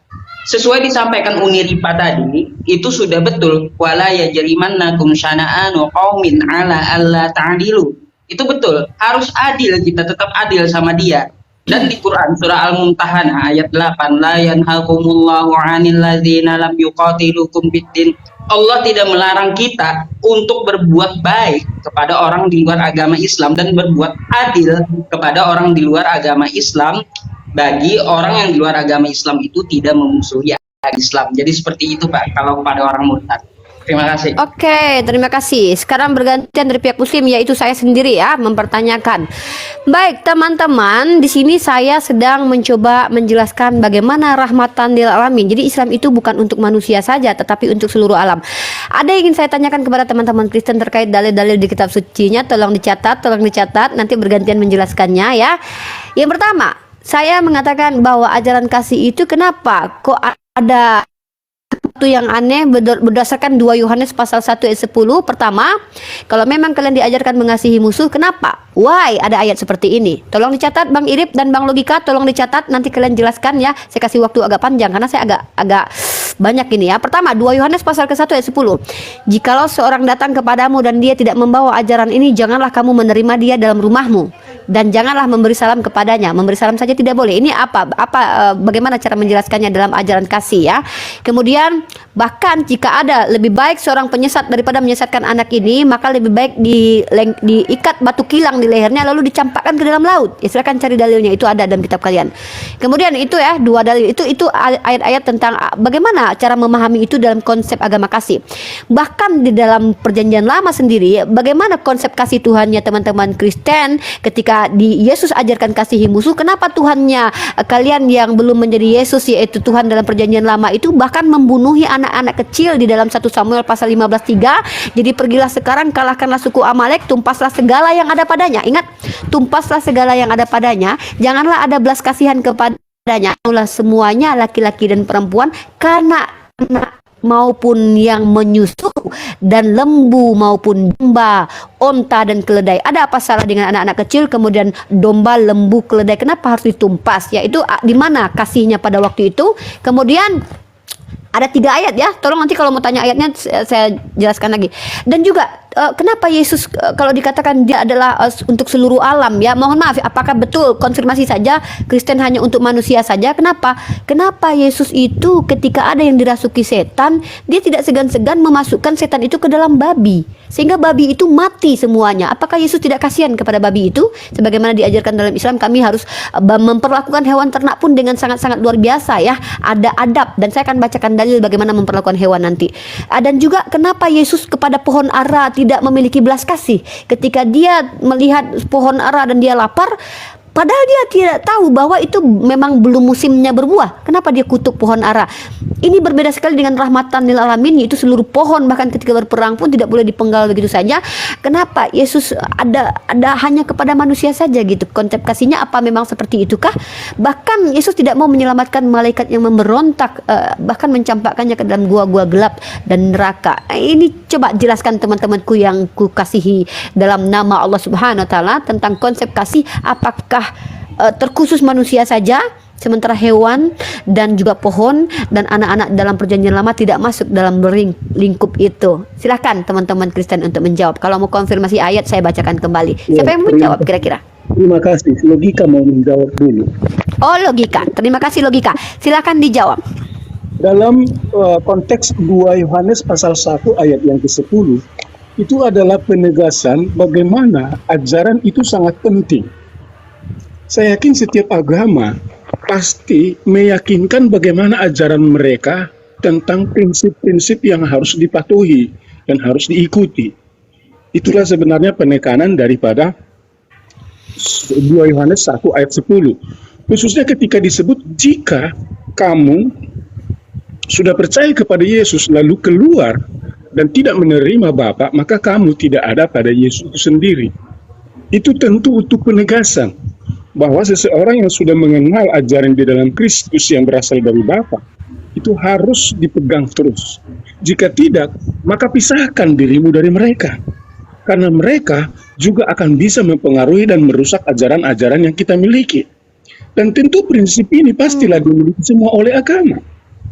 sesuai disampaikan Uniripa tadi, itu sudah betul. Wala yajrimannakum syana'anu qaumin ala alla ta'dilu. Itu betul. Harus adil, kita tetap adil sama dia. Dan di Quran surah Al-Mumtahanah ayat 8, la yanhakumullahu 'anil ladzina lam yuqatilukum fid-din. Allah tidak melarang kita untuk berbuat baik kepada orang di luar agama Islam dan berbuat adil kepada orang di luar agama Islam bagi orang yang di luar agama Islam itu tidak memusuhi agama Islam. Jadi seperti itu Pak kalau kepada orang murtad. Terima kasih. Oke, terima kasih. Sekarang bergantian dari pihak muslim, yaitu saya sendiri ya, mempertanyakan. Baik teman-teman, di sini saya sedang mencoba menjelaskan bagaimana rahmatan lil alamin. Jadi Islam itu bukan untuk manusia saja, tetapi untuk seluruh alam. Ada yang ingin saya tanyakan kepada teman-teman Kristen terkait dalil-dalil di kitab sucinya, tolong dicatat, nanti bergantian menjelaskannya ya. Yang pertama, saya mengatakan bahwa ajaran kasih itu kenapa kok ada satu yang aneh berdasarkan 2 Yohanes pasal 1 ayat 10. Pertama, kalau memang kalian diajarkan mengasihi musuh, kenapa? Why ada ayat seperti ini? Tolong dicatat Bang Irip dan Bang Logika, tolong dicatat, nanti kalian jelaskan ya. Saya kasih waktu agak panjang karena saya agak banyak ini ya. Pertama, 2 Yohanes pasal ke-1 ayat 10. Jikalau seorang datang kepadamu dan dia tidak membawa ajaran ini, janganlah kamu menerima dia dalam rumahmu dan janganlah memberi salam kepadanya. Memberi salam saja tidak boleh. Ini bagaimana cara menjelaskannya dalam ajaran kasih ya. Kemudian bahkan jika ada lebih baik seorang penyesat daripada menyesatkan anak ini, maka lebih baik diikat batu kilang di lehernya lalu dicampakkan ke dalam laut. Ya, silakan cari dalilnya, itu ada dalam kitab kalian. Kemudian itu ya, 2 dalil itu ayat-ayat tentang bagaimana cara memahami itu dalam konsep agama kasih. Bahkan di dalam perjanjian lama sendiri, bagaimana konsep kasih Tuhannya teman-teman Kristen ketika di Yesus ajarkan kasihi musuh, kenapa Tuhannya kalian yang belum menjadi Yesus yaitu Tuhan dalam perjanjian lama itu bahkan membunuhi anak-anak kecil di dalam 1 Samuel pasal 15:3. Jadi pergilah sekarang, kalahkanlah suku Amalek, tumpaslah segala yang ada padanya. Ingat, tumpaslah segala yang ada padanya, janganlah ada belas kasihan kepadanya. Itulah semuanya laki-laki dan perempuan, karena anak maupun yang menyusu dan lembu maupun domba, onta dan keledai. Ada apa salah dengan anak-anak kecil? Kemudian domba, lembu, keledai, kenapa harus ditumpas? Yaitu di mana kasihnya pada waktu itu? Kemudian ada 3 ayat ya, tolong nanti kalau mau tanya ayatnya saya jelaskan lagi. Dan juga kenapa Yesus kalau dikatakan dia adalah untuk seluruh alam ya, mohon maaf, apakah betul konfirmasi saja Kristen hanya untuk manusia saja? Kenapa Yesus itu ketika ada yang dirasuki setan, dia tidak segan-segan memasukkan setan itu ke dalam babi sehingga babi itu mati semuanya? Apakah Yesus tidak kasihan kepada babi itu? Sebagaimana diajarkan dalam Islam, kami harus memperlakukan hewan ternak pun dengan sangat-sangat luar biasa ya, ada adab, dan saya akan bacakan dalil bagaimana memperlakukan hewan nanti. Dan juga kenapa Yesus kepada pohon ara tidak memiliki belas kasih ketika dia melihat pohon ara dan dia lapar, padahal dia tidak tahu bahwa itu memang belum musimnya berbuah. Kenapa dia kutuk pohon ara? Ini berbeda sekali dengan rahmatan lil alamin, yaitu seluruh pohon bahkan ketika berperang pun tidak boleh dipenggal begitu saja. Kenapa Yesus ada hanya kepada manusia saja gitu? Konsep kasihnya apa memang seperti itukah? Bahkan Yesus tidak mau menyelamatkan malaikat yang memberontak, bahkan mencampakkannya ke dalam gua-gua gelap dan neraka. Ini coba jelaskan teman-temanku yang ku kasihi dalam nama Allah Subhanahu wa taala tentang konsep kasih. Apakah terkhusus manusia saja, sementara hewan dan juga pohon dan anak-anak dalam perjanjian lama tidak masuk dalam lingkup itu? Silahkan teman-teman Kristen untuk menjawab. Kalau mau konfirmasi ayat, saya bacakan kembali. Siapa yang mau menjawab kira-kira? Terima kasih. Logika mau menjawab dulu. Oh, Logika. Terima kasih Logika. Silahkan dijawab. dalam konteks 2 Yohanes pasal 1 ayat yang ke-10 itu adalah penegasan bagaimana ajaran itu sangat penting. Saya yakin setiap agama pasti meyakinkan bagaimana ajaran mereka tentang prinsip-prinsip yang harus dipatuhi dan harus diikuti. Itulah sebenarnya penekanan daripada 2 Yohanes 1 ayat 10. Khususnya ketika disebut jika kamu sudah percaya kepada Yesus lalu keluar dan tidak menerima Bapa, maka kamu tidak ada pada Yesus itu sendiri. Itu tentu untuk penegasan bahwa seseorang yang sudah mengenal ajaran di dalam Kristus yang berasal dari Bapa itu harus dipegang terus. Jika tidak, maka pisahkan dirimu dari mereka. Karena mereka juga akan bisa mempengaruhi dan merusak ajaran-ajaran yang kita miliki. Dan tentu prinsip ini pastilah dimiliki semua oleh agama.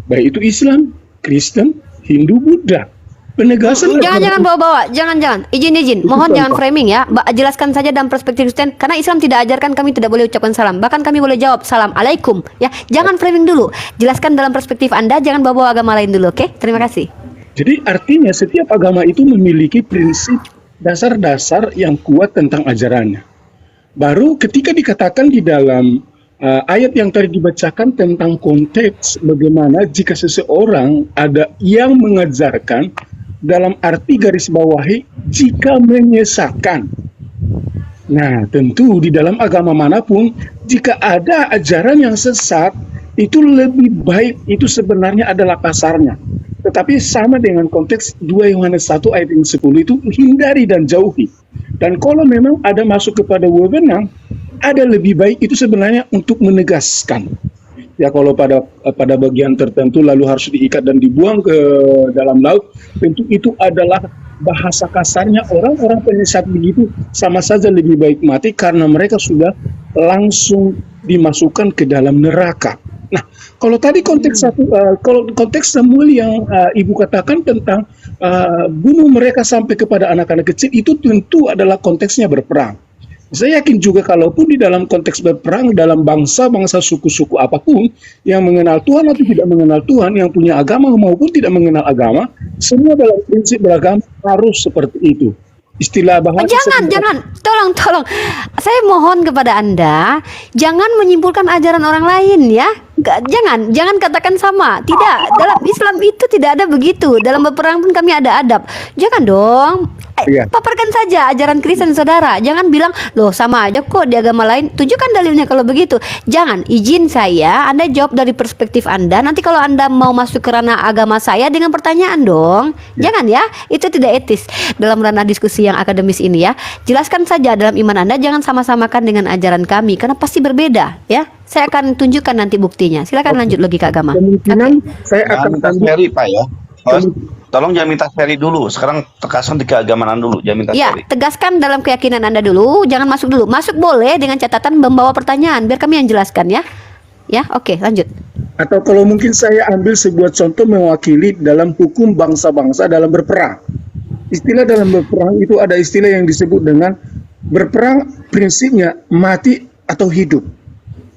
Baik itu Islam, Kristen, Hindu, Buddha. Penegasan Jangan bawa-bawa, jangan. Izin. Mohon jangan framing ya. Jelaskan saja dalam perspektif Kristen. Karena Islam tidak ajarkan kami tidak boleh ucapkan salam. Bahkan kami boleh jawab salam alaikum. Ya, jangan framing dulu. Jelaskan dalam perspektif Anda. Jangan bawa agama lain dulu, oke? Terima kasih. Jadi artinya setiap agama itu memiliki prinsip dasar-dasar yang kuat tentang ajarannya. Baru ketika dikatakan di dalam ayat yang tadi dibacakan tentang konteks bagaimana jika seseorang ada yang mengajarkan dalam arti garis bawahi jika menyesatkan. Nah, tentu di dalam agama manapun jika ada ajaran yang sesat itu lebih baik itu sebenarnya adalah kasarnya. Tetapi sama dengan konteks 2 Yohanes 1 ayat yang 10 itu hindari dan jauhi. Dan kalau memang ada masuk kepada wewenang, ada lebih baik itu sebenarnya untuk menegaskan. Ya kalau pada bagian tertentu lalu harus diikat dan dibuang ke dalam laut, tentu itu adalah bahasa kasarnya orang-orang penyesat begitu sama saja lebih baik mati karena mereka sudah langsung dimasukkan ke dalam neraka. Nah, kalau tadi kalau konteks Samuel yang Ibu katakan tentang bunuh mereka sampai kepada anak-anak kecil itu tentu adalah konteksnya berperang. Saya yakin juga kalaupun di dalam konteks berperang dalam bangsa-bangsa suku-suku apapun yang mengenal Tuhan atau tidak mengenal Tuhan, yang punya agama maupun tidak mengenal agama, semua dalam prinsip beragama harus seperti itu. Istilah bahasa Jangan, tolong. Saya mohon kepada Anda, jangan menyimpulkan ajaran orang lain ya. Jangan katakan sama. Tidak, dalam Islam itu tidak ada begitu. Dalam berperang pun kami ada adab. Jangan dong. Paparkan saja ajaran Kristen saudara. Jangan bilang, loh sama aja kok di agama lain. Tunjukkan dalilnya kalau begitu. Jangan, izin saya, Anda jawab dari perspektif Anda. Nanti kalau Anda mau masuk ke ranah agama saya dengan pertanyaan dong. Jangan ya, itu tidak etis dalam ranah diskusi yang akademis ini ya. Jelaskan saja dalam iman Anda, jangan sama-samakan dengan ajaran kami karena pasti berbeda ya. Saya akan tunjukkan nanti buktinya. Silakan lanjut logika agama. Kemungkinan saya akan minta seri Pak ya. Tolong jangan minta seri dulu. Sekarang tegaskan di keagamaan dulu. Jangan minta seri. Tegaskan dalam keyakinan Anda dulu. Jangan masuk dulu. Masuk boleh dengan catatan membawa pertanyaan. Biar kami yang jelaskan ya. Ya, oke, lanjut. Atau kalau mungkin saya ambil sebuah contoh mewakili dalam hukum bangsa-bangsa dalam berperang. Istilah dalam berperang itu ada istilah yang disebut dengan berperang prinsipnya mati atau hidup.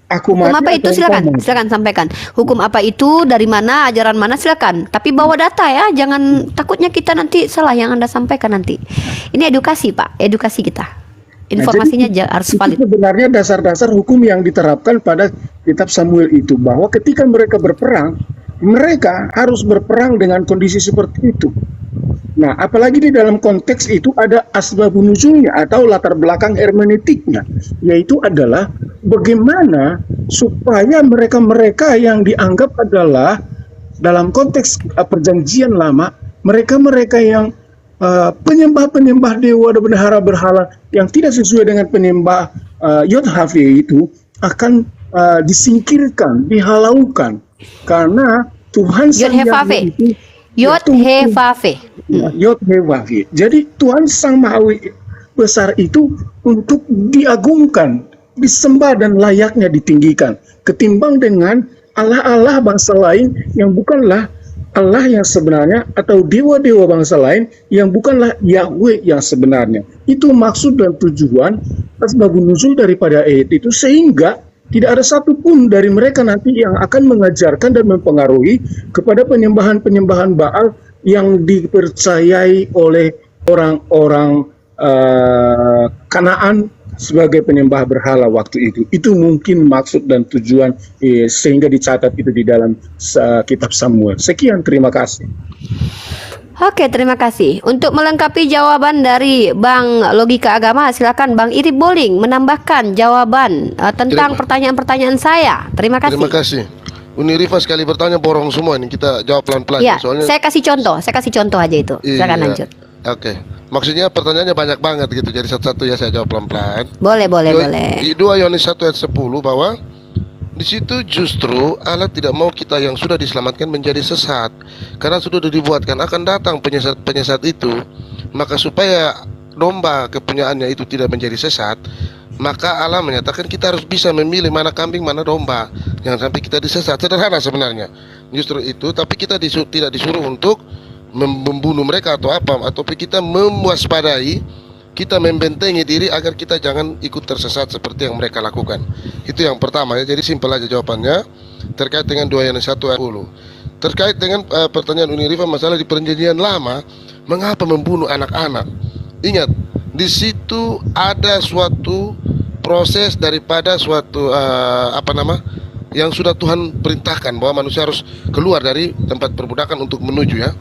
Hukum apa itu silakan sampaikan. Hukum apa itu, dari mana, ajaran mana, silakan. Tapi bawa data ya, jangan takutnya kita nanti salah yang Anda sampaikan nanti. Ini edukasi Pak, edukasi kita. Informasinya harus valid. Sebenarnya dasar-dasar hukum yang diterapkan pada kitab Samuel itu bahwa ketika mereka berperang, mereka harus berperang dengan kondisi seperti itu. Nah, apalagi di dalam konteks itu ada asbabun nuzulnya atau latar belakang hermeneutiknya, yaitu adalah bagaimana supaya mereka-mereka yang dianggap adalah dalam konteks perjanjian lama, mereka-mereka yang penyembah-penyembah dewa dan berhala yang tidak sesuai dengan penyembah Yod-Have itu akan disingkirkan, dihalaukan karena Tuhan Sang Yahweh itu Yod-Heh-Vave. Yod-Heh-Vave. Jadi Tuhan Sang Maha Besar itu untuk diagungkan, disembah dan layaknya ditinggikan, ketimbang dengan Allah-Allah bangsa lain yang bukanlah Allah yang sebenarnya atau dewa-dewa bangsa lain yang bukanlah Yahweh yang sebenarnya. Itu maksud dan tujuan asbabun nuzul daripada ayat itu, sehingga tidak ada satupun dari mereka nanti yang akan mengajarkan dan mempengaruhi kepada penyembahan-penyembahan Baal yang dipercayai oleh orang-orang Kanaan sebagai penyembah berhala waktu itu. Itu mungkin maksud dan tujuan sehingga dicatat itu di dalam kitab Samuel. Sekian, terima kasih. Oke, terima kasih. Untuk melengkapi jawaban dari Bang Logika Agama, silakan Bang Irip Boling menambahkan jawaban tentang pertanyaan-pertanyaan saya. Terima kasih. Terima kasih. Uni Rifa sekali bertanya borong semua ini, kita jawab pelan-pelan. Ya, saya kasih contoh aja itu. Silakan lanjut. Oke. Maksudnya pertanyaannya banyak banget gitu, jadi satu-satu ya saya jawab pelan-pelan. Boleh. Di 2 Yohanes 1 ayat 10 bahwa di situ justru Allah tidak mau kita yang sudah diselamatkan menjadi sesat, karena sudah dibuatkan akan datang penyesat itu, maka supaya domba kepunyaannya itu tidak menjadi sesat, maka Allah menyatakan kita harus bisa memilih mana kambing mana domba, jangan sampai kita disesat. Sederhana sebenarnya, justru itu. Tapi kita tidak disuruh untuk membunuh mereka atau apa, atau kita mewaspadai, kita membentengi diri agar kita jangan ikut tersesat seperti yang mereka lakukan. Itu yang pertama ya. Jadi simpel aja jawabannya terkait dengan 2 Yohanes 1 ayat 10. Terkait dengan pertanyaan Uni Rifa masalah di Perjanjian Lama, mengapa membunuh anak-anak? Ingat, di situ ada suatu proses daripada suatu yang sudah Tuhan perintahkan bahwa manusia harus keluar dari tempat perbudakan untuk menuju ya.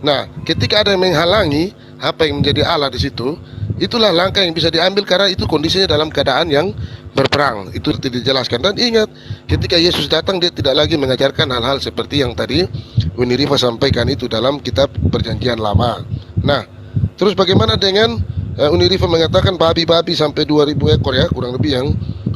Nah, ketika ada yang menghalangi apa yang menjadi Allah di situ, itulah langkah yang bisa diambil karena itu kondisinya dalam keadaan yang berperang. Itu tidak dijelaskan. Dan ingat, ketika Yesus datang dia tidak lagi mengajarkan hal-hal seperti yang tadi Uni Rifa sampaikan itu dalam kitab Perjanjian Lama. Nah, terus bagaimana dengan Uni Rifa mengatakan babi-babi sampai 2000 ekor ya, kurang lebih yang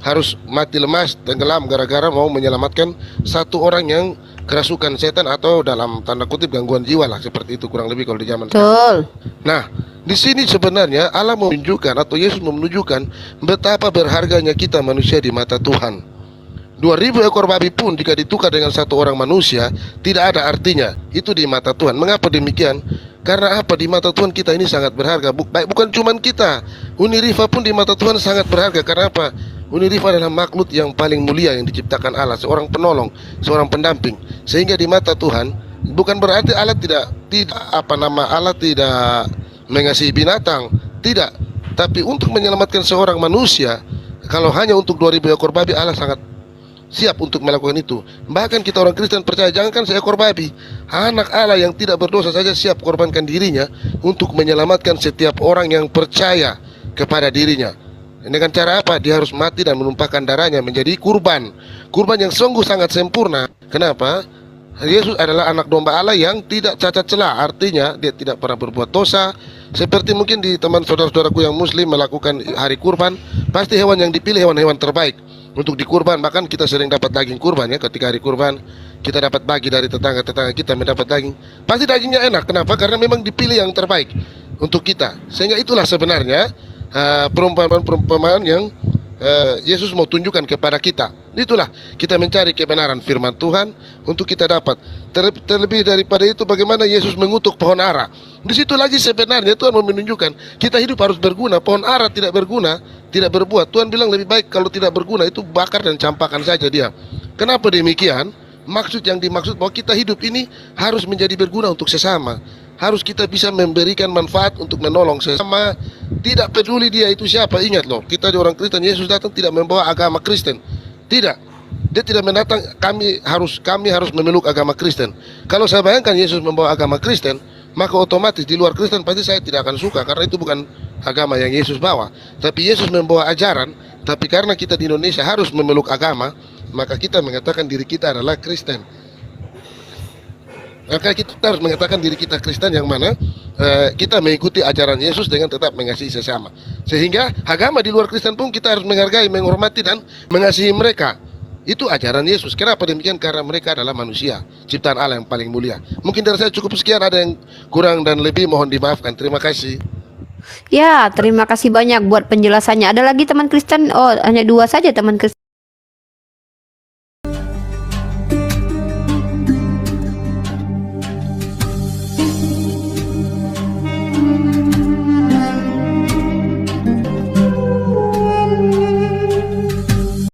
harus mati lemas, tenggelam gara-gara mau menyelamatkan satu orang yang kerasukan setan atau dalam tanda kutip gangguan jiwa lah, seperti itu kurang lebih kalau di zaman sekarang. Nah, di sini sebenarnya Allah menunjukkan atau Yesus menunjukkan betapa berharganya kita manusia di mata Tuhan. 2000 ekor babi pun jika ditukar dengan satu orang manusia tidak ada artinya. Itu di mata Tuhan. Mengapa demikian? Karena apa? Di mata Tuhan kita ini sangat berharga. Bukan cuma kita, Uni Rifa pun di mata Tuhan sangat berharga. Karena apa? Uni Rifa adalah makhluk yang paling mulia yang diciptakan Allah, seorang penolong, seorang pendamping. Sehingga di mata Tuhan bukan berarti Allah tidak Allah tidak mengasihi binatang, tidak. Tapi untuk menyelamatkan seorang manusia, kalau hanya untuk 2000 ekor babi, Allah sangat siap untuk melakukan itu. Bahkan kita orang Kristen percaya, jangankan seekor babi, anak Allah yang tidak berdosa saja siap korbankan dirinya untuk menyelamatkan setiap orang yang percaya kepada dirinya. Dengan cara apa? Dia harus mati dan menumpahkan darahnya menjadi kurban yang sungguh sangat sempurna. Kenapa? Yesus adalah anak domba Allah yang tidak cacat celah. Artinya dia tidak pernah berbuat dosa. Seperti mungkin di teman saudara-saudaraku yang muslim melakukan hari kurban, pasti hewan yang dipilih hewan-hewan terbaik untuk dikurban. Bahkan kita sering dapat daging kurban ya, ketika hari kurban kita dapat bagi dari tetangga-tetangga kita mendapat daging. Pasti dagingnya enak. Kenapa? Karena memang dipilih yang terbaik untuk kita. Sehingga itulah sebenarnya perumpamaan yang Yesus mau tunjukkan kepada kita. Itulah kita mencari kebenaran firman Tuhan untuk kita dapat. Terlebih daripada itu, bagaimana Yesus mengutuk pohon ara. Di situ lagi sebenarnya Tuhan mau menunjukkan kita hidup harus berguna. Pohon ara tidak berguna, tidak berbuat. Tuhan bilang lebih baik kalau tidak berguna itu bakar dan campakkan saja dia. Kenapa demikian? Maksud yang dimaksud bahwa kita hidup ini harus menjadi berguna untuk sesama. Harus kita bisa memberikan manfaat untuk menolong sesama. Tidak peduli dia itu siapa. Ingat loh, kita di orang Kristen, Yesus datang tidak membawa agama Kristen. Tidak. Dia tidak mendatang kami harus memeluk agama Kristen. Kalau saya bayangkan Yesus membawa agama Kristen, maka otomatis di luar Kristen pasti saya tidak akan suka, karena itu bukan agama yang Yesus bawa. Tapi Yesus membawa ajaran, tapi karena kita di Indonesia harus memeluk agama, maka kita mengatakan diri kita adalah Kristen. Maka kita harus mengatakan diri kita Kristen yang mana kita mengikuti ajaran Yesus dengan tetap mengasihi sesama. Sehingga agama di luar Kristen pun kita harus menghargai, menghormati dan mengasihi mereka. Itu ajaran Yesus. Kenapa demikian? Karena mereka adalah manusia, ciptaan Allah yang paling mulia. Mungkin dari saya cukup sekian, ada yang kurang dan lebih mohon dimaafkan. Terima kasih. Ya, terima kasih banyak buat penjelasannya. Ada lagi teman Kristen? Oh, hanya 2 saja teman Kristen.